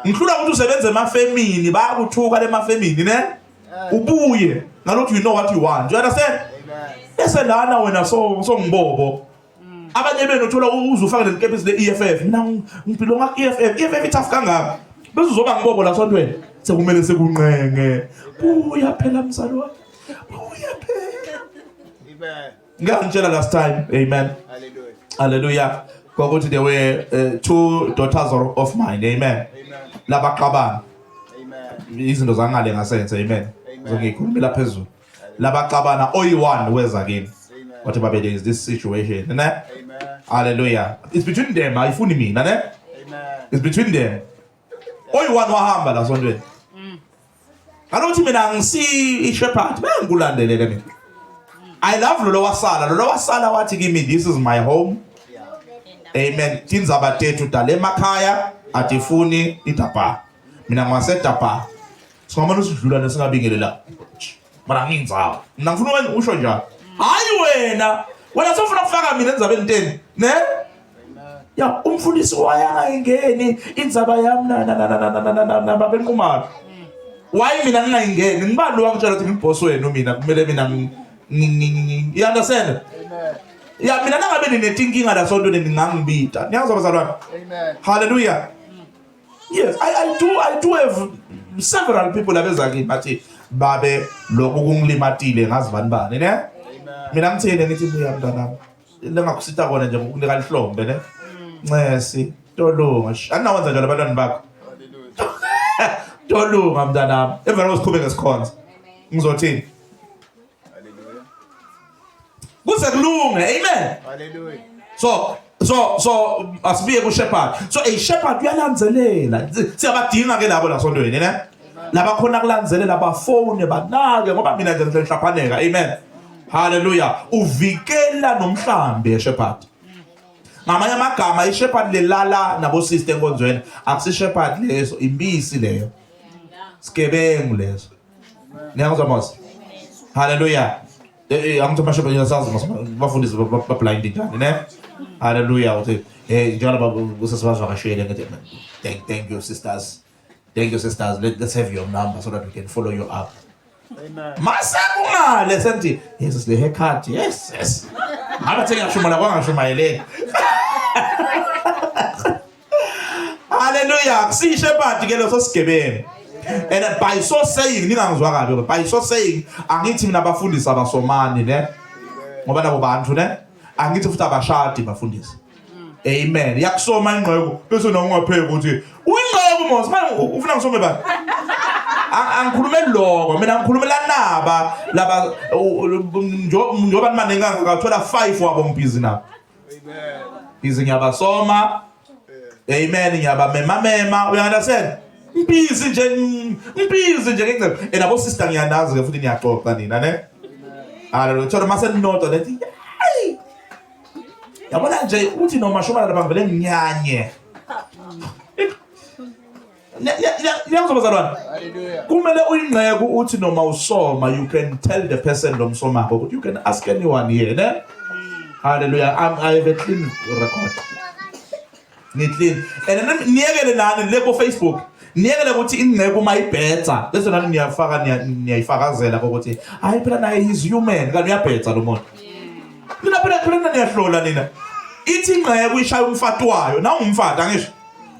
Ngihlula ukuthi usebenze emafemini bayakuthuka lemafemini ne. Ubuye ngalokho you know what you want. You understand? Bese lana wena so ngibobo. Abanye benu uthola uzufaka lenkepisi le-EFF. Mina ngiphilo ngaka EFF itough kangaka. Bese uzoba ngibobo la sontweni. Sekumele sekunqenge. Buya phela mzalwane. Buya phela. Amen. Ngiyangitshela last time. Amen. Hallelujah. Hallelujah. Kokuthi there were 2 daughters of mine. Amen. Labaqabana. Amen. Izinto zangale ngasenze. Amen. Ngikhulumela phezulu. Labaqabana oyi-1 weza kimi. What about there is this situation, ne? Amen. Hallelujah. It's between them. Ayifuni mina, ne? Amen. It's between them. Oyi-1 wahamba la sontweni. Alokuthi mina ngisi shepherd bengulandelele mina. I love lo wasala wathi kimi this is my home. Amen. Tinzaba tethu dale emakhaya atifuni idapa. Mina ngwasedapa. Singomana usidlulane singabingelela. Mara ngingzawo. Mina ngifuna wena usho njalo. Hayi wena sofuna kufaka mina enzabeni 10, ne? Ya umfundisi wayangayingeni indzaba yami na babenqumalo. Why mina ngingayingeni? Ngibani lo wakutshela ukuthi ngibhoss wenu mina kumele mina you understand? Amen. Ya mina nangabe ninenkinga la sonto ningangibita. Niyazwa bazalwane? Amen. Hallelujah. Yes, I do have several people abeza kimi bathi babe lokhu kungilimatile ngazibani bani, ne? Mina ngithene ngithi buya mntanami. Lengakusita kona nje ngokunika lihlombe, ne? Ncesi, tolunga. Anawenza njalo abantwana bakho. Hallelujah. Tolunga mntanami. Emva kokusikhube ngesikhonza. Ngizothini? Hallelujah. Kuze kulunge. Amen. Hallelujah. So asibiye ku shepherd. So a shepherd uyalandzelela. Siyabadinga ke labo la sontweni, ne? Laba khona kulandzelela bafone banake ngoba mina nje ngihlaphaneka. Amen. Hallelujah. Uvikela nomhlambi shepherd. Ngamanye amagama shepherd lelala nabo sister enkonzweni. Akusi shepherd leso, imbisi leyo. Skebengu leso. Niyangizwa mos? Hallelujah. Angithi amashepherd yasazi mos bafundisi ba blind njani, ne? Hallelujah. Njalo usesibazwakashele ngithi thank you sisters. Thank you sisters. Let's have your number so that we can follow you up. Amen. Masakungale senthi yes le haircut yes. Abathe ngiyashumala kwangashumayeleni. Hallelujah. Si shepherd ke leso sigebengu. And by so saying ningangizwa kabi by so saying angithi mina abafundisi abasomani ne ngoba nabo bantu ne angithi futhi abashadi bafundisi. Amen. Yakusoma ingqeko bese nongapheka ukuthi uyingqeko mos ufuna ngisome bani. angikhulumeli lokho mina ngikhulumela naba laba njoba manje ngathola 5 wabo ngibhizi nabo. Amen. Busy ngiyabasoma. Amen ngiyabamema you understand? Ngibhizi nje ngicela enabo sister ngiyanazi ke futhi niyaxoxa nina ne. Hallelujah. Thola mase ninoto lethi hayi. Yabona nje uthi noma shoma lapha ngivele nginyanye. Hallelujah. Kumele uyingqeke uthi noma usoma you can tell the person lomsomako but you can ask anyone here ne. Hallelujah. I have a clean record. Ni clean. And then niyekele nani le ko Facebook. Niyekele ukuthi ingqeke uma ibhetha. Bese nani niyayifakazela ukuthi hayi phela naye is human. Kanti uyabhetha lo muntu. Mina phela niyahlola nina. Ithi ingqeke uyishaya umfati wayo. Na umfati angisho.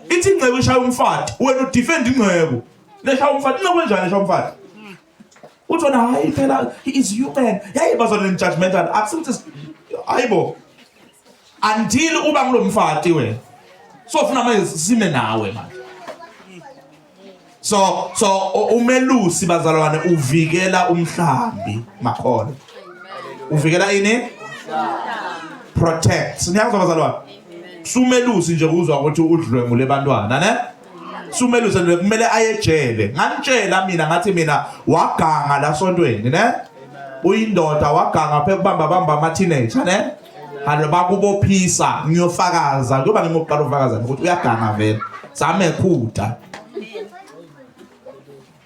Ithi ingqeke uyishaya umfati. Wena udefend ingqeke. Leshaya umfati nokwenjani leshaya umfati? Uthona hayi phela he is human. Yayi bazona judgmental. Absolute ayibo. Until uba ngilomfati wena. So ufuna manje sime nawe manje. So umelusi bazalwane uvikela umhlambi makhona. Uvikela ini? Protect. Niyazwa bazalwane? Sumelusi nje kuzwa ukuthi udlwengu lebantwana ne? Sumelusi nje kumele ayejele. Nganitshela mina ngathi mina waganga la sontweni ne? Uyindoda waganga phe kubamba ama teenager ne? Halo bakubophisa ngiyofakaza ngoba ngimoqala ufakaza ukuthi uyaganga vele. Same khutha.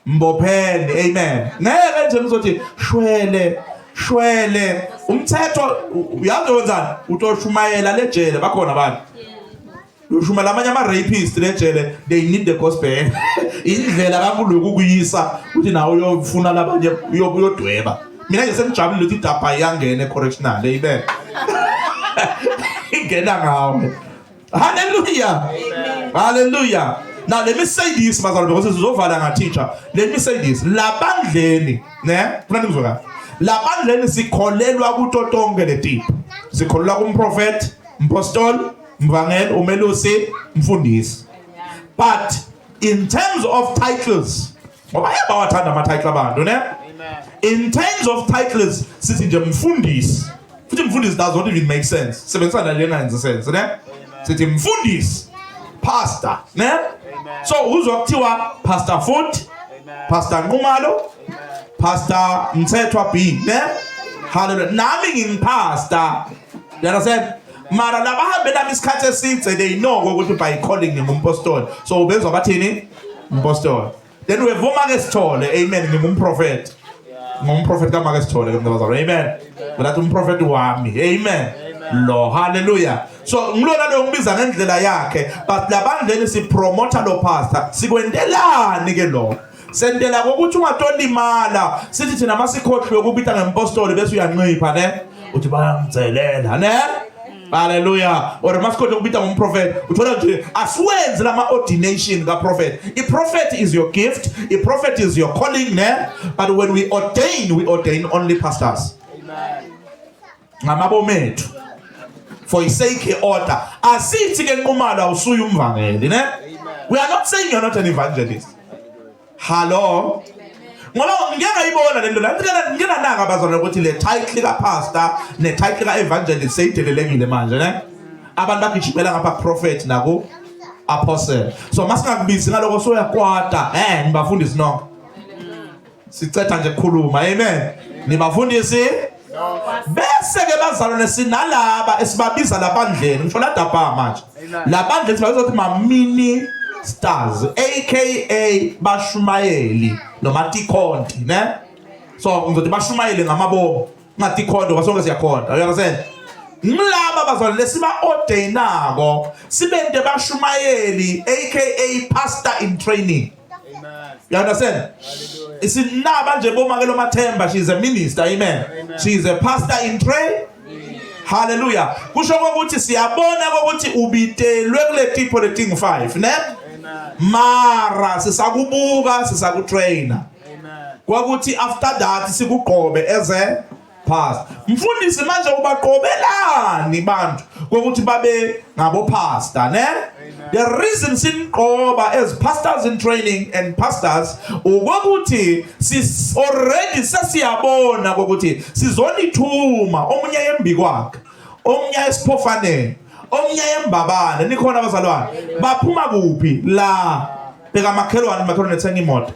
Mbopheni amen. Ngeke nje uzothi shwele umthetho uyazi wenzani utoshumayela lejele bakhona abantu ushumayela amanye ama rapist lejele they need the gospel indlela kaNkulunkulu ukuyisa uthi nawe uyofuna labanye uyodweba mina nje sengijabulile ukuthi idapha iyangena correctional amen ingena ngawe hallelujah hallelujah. Now let me say this bazalwane because sizovala nga teacher. Let me say this labandleni ne funa ngizwe labandleni sikholelwa kutotonke letipo. Sikholelwa kumprofeti, mpostoli, mvangeli, umelusi, mfundisi. But in terms of titles ngoba yabawathanda ama title abantu ne? In terms of titles sithi nje mfundisi. Futhi mfundisi does not even make sense. Sebenzisana lena in sense ne? Sithi mfundisi, pastor ne? So uzwa kuthiwa Pastor Foot, Pastor Nqumalo, Pastor Mthethwa B ne? Hallelujah. Nami ngingipastor. You understand? Mara labahambe nami isikhathi eside they know ukuthi by calling ngumapostoli. So ubezwa bathini? Umpostoli. Then wevuma ke sithole amen ngumprofeti. Ngumprofeti kama ke sithole ke mntazana amen. Ngathi umprofeti wami amen. Lo hallelujah. So ngilona lo ngibiza ngendlela yakhe but labandleni sipromota lo pastor sikwendelani ke lo sendela ukuthi ungatolimala sithi thina masikhohlwe ukubita ngempostoli bese uyanqipha ne uthi bayangcelela ne hallelujah or masikhohlwe ukubita ngumprofeti uthola ukuthi asiwenze lama ordination ka prophet. I prophet is your gift, I prophet is your calling ne but when we ordain only pastors. Amen. Ngamabomethu for his sake order. Asithi ke Nqumalo usuye umvangeli ne? We are not saying you're not an evangelist. Hello. Ngoba ngeke ngayibona lento la. Ngeke nanga bazona ukuthi le title ka pastor ne title ka evangelist seyidelelekile manje ne? Abantu bagijimela ngapha prophet nako apostle. So masingakubizi ngaloko soyakwata nibafundisi no. Sicetha nje ukukhuluma. Amen. Nibafundisi bese ke bazalwane sinalaba esibabiza labandleni ngisho ladapha manje labandleni sibabiza ukuthi ma mini stars aka bashumayeli noma tikhonti ne so ngizothi bashumayeli ngamabomo ngatikhondo kwasonke siyakhonda you understand ngilaba bazalwane lesiba ordainako sibende bashumayeli aka pastor in training. You understand? Isinaba nje boma ke lo Mathemba, she is a minister, amen. She is a pastor in training. Hallelujah. Kusho ukuthi siyabona ukuthi ubitelwe kule tipo le thing 5, ne? Mara sisakubuka, sisakutraina. Kwakuthi after that sikuqobe as a pastor. Mfundisi manje ubaqobelani bantu ukuthi babe ngabo pastor, ne? The reason sinqoba as pastors in training and pastors ukuthi already sesiyabona ukuthi sizonithuma omunye embi kwakhe, omunye esiphofaneni, omunye embabane. Nikhona abazalwane baphuma kuphi la? Bheka makhelwane ethenga imoto.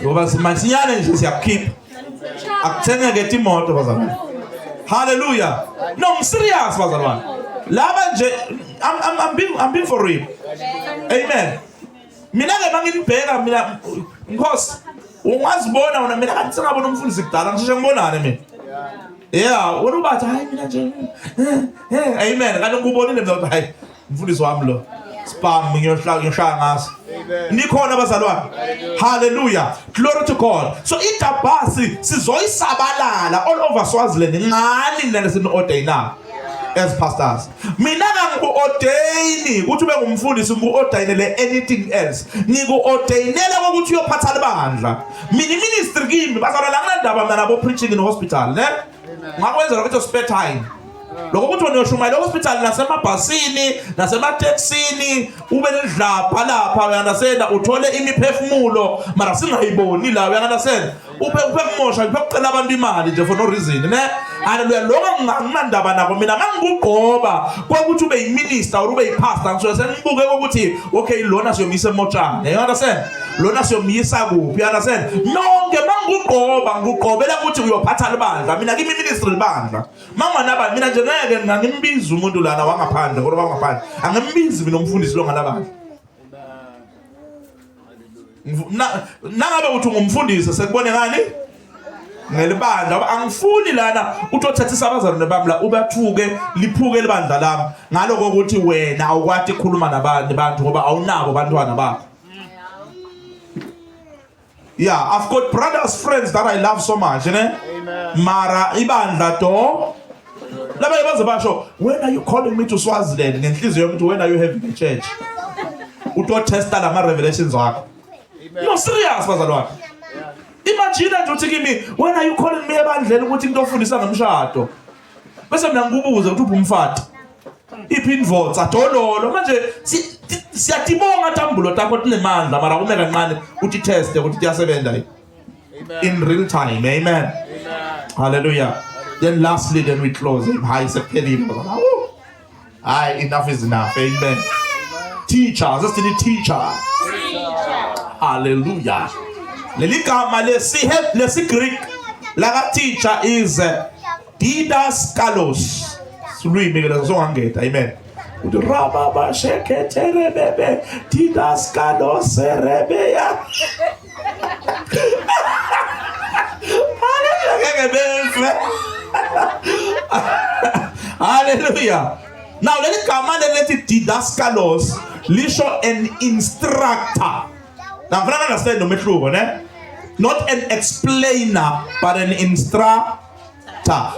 Ngoba sinyane nje siyakukhipha. Akuthenge ke imoto bazalwane. Hallelujah. No, I'm serious bazalwane. Laba nje I'm being for real. Amen. Mina ke mangibheka mina Nkosi ungazibona wena mina kanti sengabona umfundisi kudala ngisheshe ngibonane mina. Yeah, wena ubathi hayi mina nje. Amen. Kanti ngubonile mina hayi umfundisi wami lo. Spam ngiyoshaya ngaso. Nikhona abazalwane. Hallelujah. Glory to God. So itabasi sizoyisabalala all over Swaziland ngani nale sin ordaina as pastors. Mina ngiku-ordaini ukuthi ube ngumfundisi, ngiku-ordainele anything else. Ngiku-ordainela ukuthi uyophatha libandla. Mina ministry kimi bazalwana nginandaba mina nabo preaching in hospital, ne? Ngakwenza ukuthi spare time. Lokho kuthi wena uyoshumayela hospital nasemabhasini nasemateksini ube nedlapha lapha uyanasenda uthole imiphefumulo mara singayiboni la uyanasenda uphe kumosha kucela abantu imali nje for no reason, ne? Hallelujah. Lokho nginandaba nako mina ngangikugqoba ukuthi ube yiminister or ube yipastor ngisuke senibuke ukuthi okay lona siyomisa emochane, you understand? Lona siyomisa kuphi, you understand? Nonke mangikugqoba ngigqobela ukuthi uyophatha libandla. Mina kimi ministry libandla manganaba mina nje ngeke ngimbiza umuntu lana wangaphandle kodwa wangaphandle angimbizi mina umfundisi lo ngalabandla. Nangabe uthi ngumfundisi sekubone ngani ngelibandla angifuni lana utothathisa abazalwane bami la ubathuke liphuke libandla lami ngaloko ukuthi wena awukwati ukukhuluma nabantu ngoba awunabo abantwana bakho. Yeah, I've got brothers, friends that I love so much, you know? Mara ibandla do laba baze basho, when are you calling me to Swaziland? Ngenhliziyo yomuntu, when are you having a church? Utotesta lama revelations wakho. No, serious bazalwane. Imagine nje uthi kimi, when are you calling me ebandleni ukuthi ngitofundisa ngemshado? Bese mina ngikubuza ukuthi uphi umfati? Iphi indvodza adololo manje siyatibonga tambulo takho tinemandla mara kume kancane uthi test ukuthi kuyasebenza in real time. Amen. Hallelujah. Then lastly, then we close him. Hi, enough is enough. Amen. Teachers, let's the teacher. Hallelujah. Leligama lesi Greek laga teacher is didaskalos. Sulwimi ke leso ngangeta. Amen. Udraba ba sheketere bebe didaskalos rebeya. Hallelujah. Now let it come and let it didaskalos. Lisho an instructor. Now, if I understand the metro, not an explainer, but an instructor.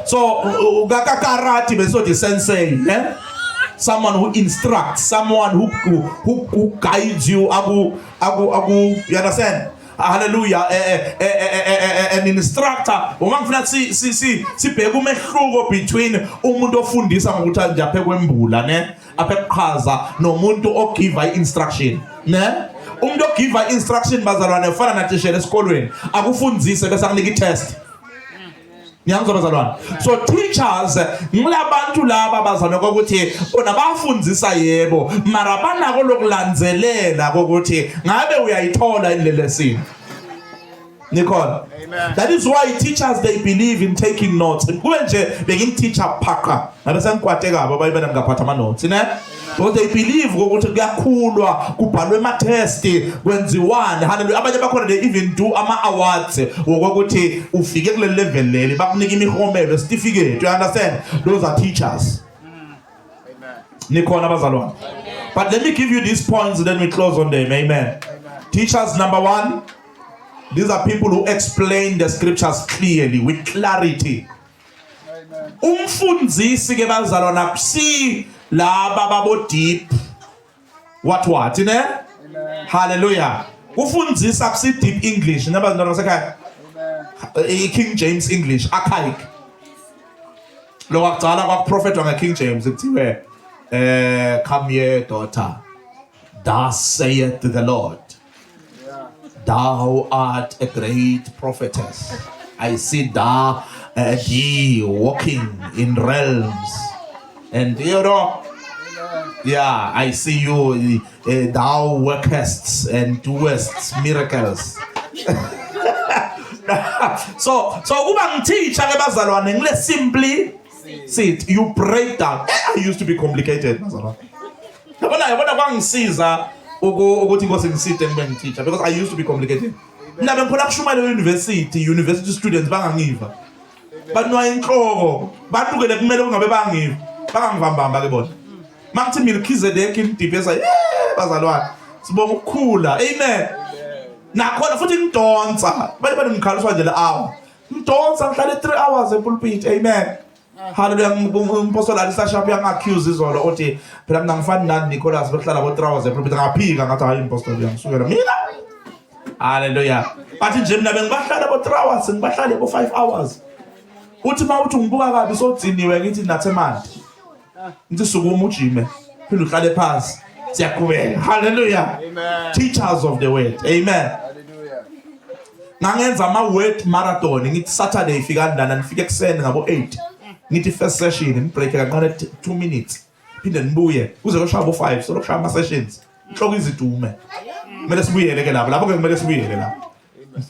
So, karate is what the sensei, someone who instructs, someone who guides you. You understand? Hallelujah. An instructor. Si pega umehluko between umuntu ofundisa ngokuthi anje aphe kwembula ne aphe kuchaza nomuntu ogiva instruction ne umuntu ogiva instruction bazalwane ufana nathishela esikolweni akufundzise bese akunika itest. Niyangizwa bazalwane. So teachers ngilabantu laba bazalwane ukuthi bona bafundzisa yebo mara banako lokulandzelela ukuthi ngabe uyayithola indlelesini. Nicole. Amen. That is why teachers, they believe in taking notes. Kube nje begin teacher phaka ngabe sengikwateka baba ibena ngaphatha ama notes ne because they believe ukuthi kuyakhulwa kubhalwe ama test kwenziwane. Hallelujah. Abanye bakhona they even do ama awards wokuthi ufike kule level leli bakunika imihomelo certificate. You understand? Those are teachers. Amen. Nikhona abazalwane. But let me give you these points then we close on them. Amen. Teachers, number one, these are people who explain the scriptures clearly, with clarity. Umfundisi ke bazalwana kusi laba babo deep. What, you know? Hallelujah. Ufundisa kusi deep English. Never know King James English, archaic. Lo wakudala kwa prophet wanga King James kuthiwe Come here, daughter. Thus saith the Lord. Yeah. Thou art a great prophetess. I see thee walking in realms. And you know, yeah, I see you, thou workest and doest miracles. so uba ngithicha ke bazalwane ngile simply see it, you break down. I used to be complicated bazalwane. Yabona kwangisiza ukuthi inkosi ngiside ngibe ngithicha because I used to be complicated. Mina bengikhona kushumayela university students bangangiva. Banwa inhloko, bahlukele kumele kungabe bangiva. Bangangivambamba ke bona. Mangithi Melchizedek indipesa bazalwane. Sibonga ukukhula. Amen. Nakhona futhi ngidonsa. Bale ngikhaliswa nje la hour. Ngidonsa ngihlale 3 hours epulpit. Amen. Hallelujah. Umphostoli alisashaphi yangaccuse izolo othi phela mina ngifani nani Nicholas behlala bo 3 hours epulpit ngaphika ngathi hayi impostoli yangisukela mina. Hallelujah. Bathi nje mina bengibahlala bo 3 hours ngibahlale bo 5 hours. Uthi mawuthi ngibuka kabi sodziniwe ngithi nathemandi. Ngithi sukuma ujime. Phela uhlale phansi. Siyaqhubeka. Hallelujah. Amen. Teachers of the word. Amen. Hallelujah. Ngangenza ama word marathon ngithi Saturday ifika ndana nifike ekseni ngabo 8. Ngithi first session ngibreak kancane 2 minutes. Phinde nibuye uze kushaya bo 5 so lokushaya ama sessions. Inhloko izidume. Kumele sibuyele ke lapho. Lapho ke kumele sibuyele lapho.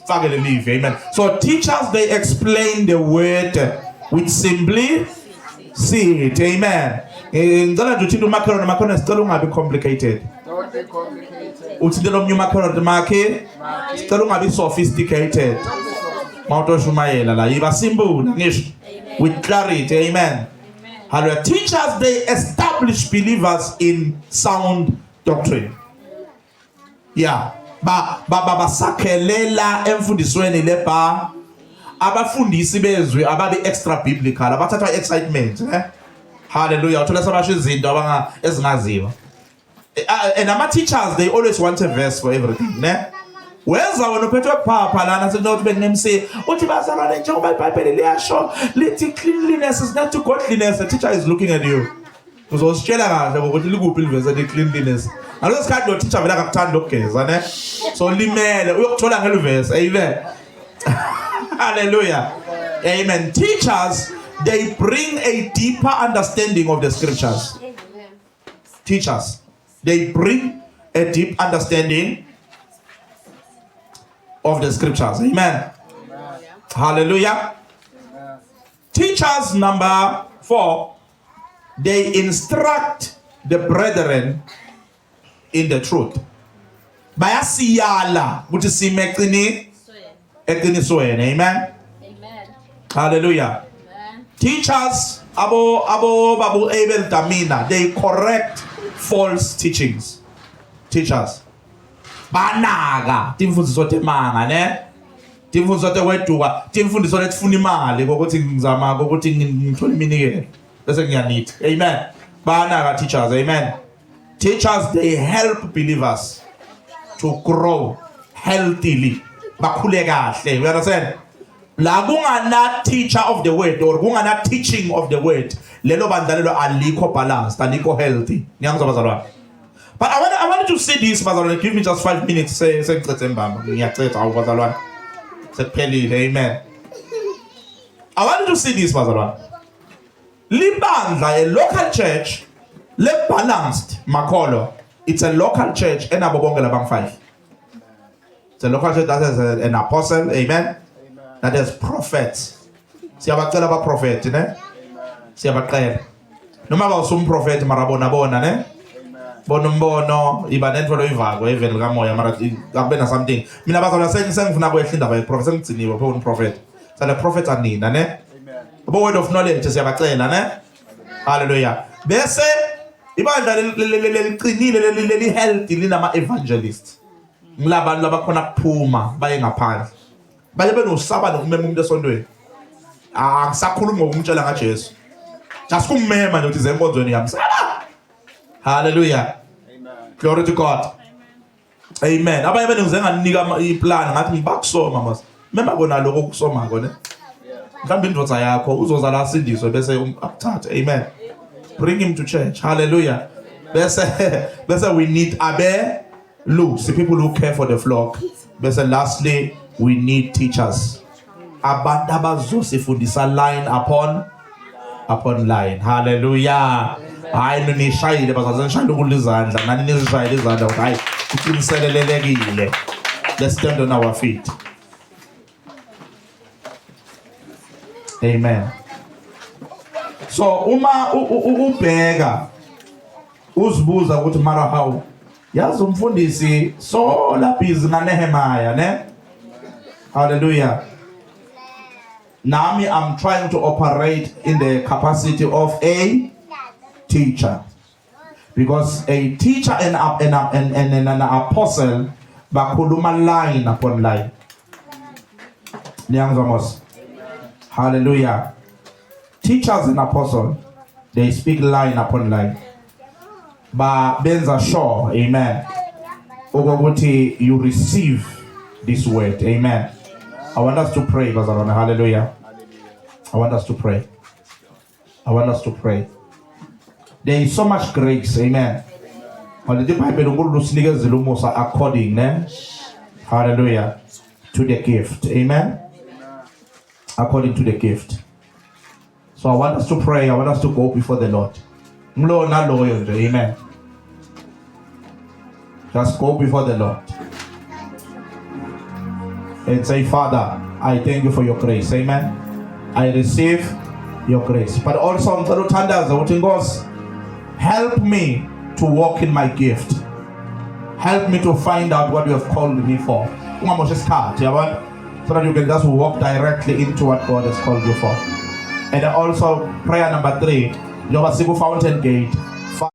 Fake le leave. Amen. So teachers they explain the word with simply see it. Amen. Ngicela nje uthinte umakhelwane sicela ungabi complicated. Don't be complicated. Uthinte lo umakhelwane makhe sicela ungabi sophisticated. Mawutoshumayela la yiba simple ngisho with clarity. Amen. Hallelujah. Teachers they establish believers in sound doctrine. Yeah. Basakhelela emfundisweni leba abafundisi bezwe ababe extra biblical abathatha excitement hallelujah uthola sabasho izinto abanga ezingaziwa and ama teachers they always want a verse for everything ne weza wena uphethwe phapha lana sekunothi bengemse uthi bazalwane njengoba iBhayibheli liyasho lithi cleanliness is not to godliness. The teacher is looking at you uzositshela kahle ukuthi likuphi ilverse ethi cleanliness. Ngaleso sikhathi lo teacher vele akakuthanda ukugeza ne so limele uyokuthola ngelverse. Amen. Hallelujah. Amen. Teachers they bring a deeper understanding of the scriptures. Teachers they bring a deep understanding of the scriptures. Amen. Hallelujah. Teachers number 4 they instruct the brethren in the truth. Bayasiyala ukuthi sime eqinisweni. Amen. Hallelujah. Teachers abo babu Abel Damina they correct false teachings. Teachers banaka timfundiso temanga ne timfundiso teweduka timfundiso letifuna imali ukuthi ngizama ukuthi ngithola iminikelo bese ngiyanitha. Amen. Banaka teachers. Amen. Teachers they help believers to grow healthily. Bakhule kahle. You understand? La kungana teacher of the word or kungana teaching of the word lelo bandalelo alikho balanced, alikho healthy. Ngiyangizwa bazalwane. But I want you to see this bazalwane. Give me just 5 minutes say ngicethe mbamba. Ngiyacetha awu bazalwane. Sekuphelile. Amen. I want you to see this bazalwane. Libandla a local church le balanced Makolo. It's a local church enabo bonke labang 5. It's a local church that has an apostle. Amen. That has prophets. Siyabacela ba prophet ne? Siyabacela. Noma ba usum prophet marabona bona ne? Bonombono iba nento lo ivako even lika moya mara ngabe na something. Mina bazona sengifuna kwehla indaba ye prophet ngitsiniwe pho un prophet. So the prophets are nina ne? Amen. Bo word of knowledge siyabacela ne? Hallelujah. Bese ibandla leliqinile leli healthy linama evangelists. Ngilaba labakhona kuphuma baye ngaphandle. Baye benosaba nokumema umuntu esondweni. Ngisakhuluma ngokumtshela ngaJesu. Just kummema nje uthi zenkonzweni yami. Hallelujah. Amen. Glory to God. Amen. Abaye bengize nganika iplan ngathi ngibakusoma mas. Mema kona lokho kusoma kone. Mhlambe indvodza yakho uzoza la sindiswe bese akuthatha. Amen. Bring him to church. Hallelujah. Bese we need the people who care for the flock. Bese lastly, we need teachers. Abantu abazosifundisa line upon line. Hallelujah. Hayi nishayile bazazishayile kulizandla nani nizishayile izandla hayi uqiniselelekile. Let's stand on our feet. Amen. So uma ubheka uzibuza ukuthi mara how yazi umfundisi so la busy na Nehemiah ne. Hallelujah. Nami I'm trying to operate in the capacity of a teacher, because a teacher and an apostle bakhuluma line upon line. Niyangizwa? Hallelujah. Teachers and apostles, they speak line upon line. Ba benza sure, amen, ukuthi you receive this word. Amen. I want us to pray, Bazalwane. Hallelujah. I want us to pray. I want us to pray. There is so much grace. Amen. According, hallelujah, to the gift. Amen. According to the gift. So I want us to pray. I want us to go before the Lord. Amen. Just go before the Lord and say, Father, I thank you for your grace. Amen. I receive your grace. But also, help me to walk in my gift. Help me to find out what you have called me for. So that you can just walk directly into what God has called you for. And also, prayer number 3, Fountain Gate.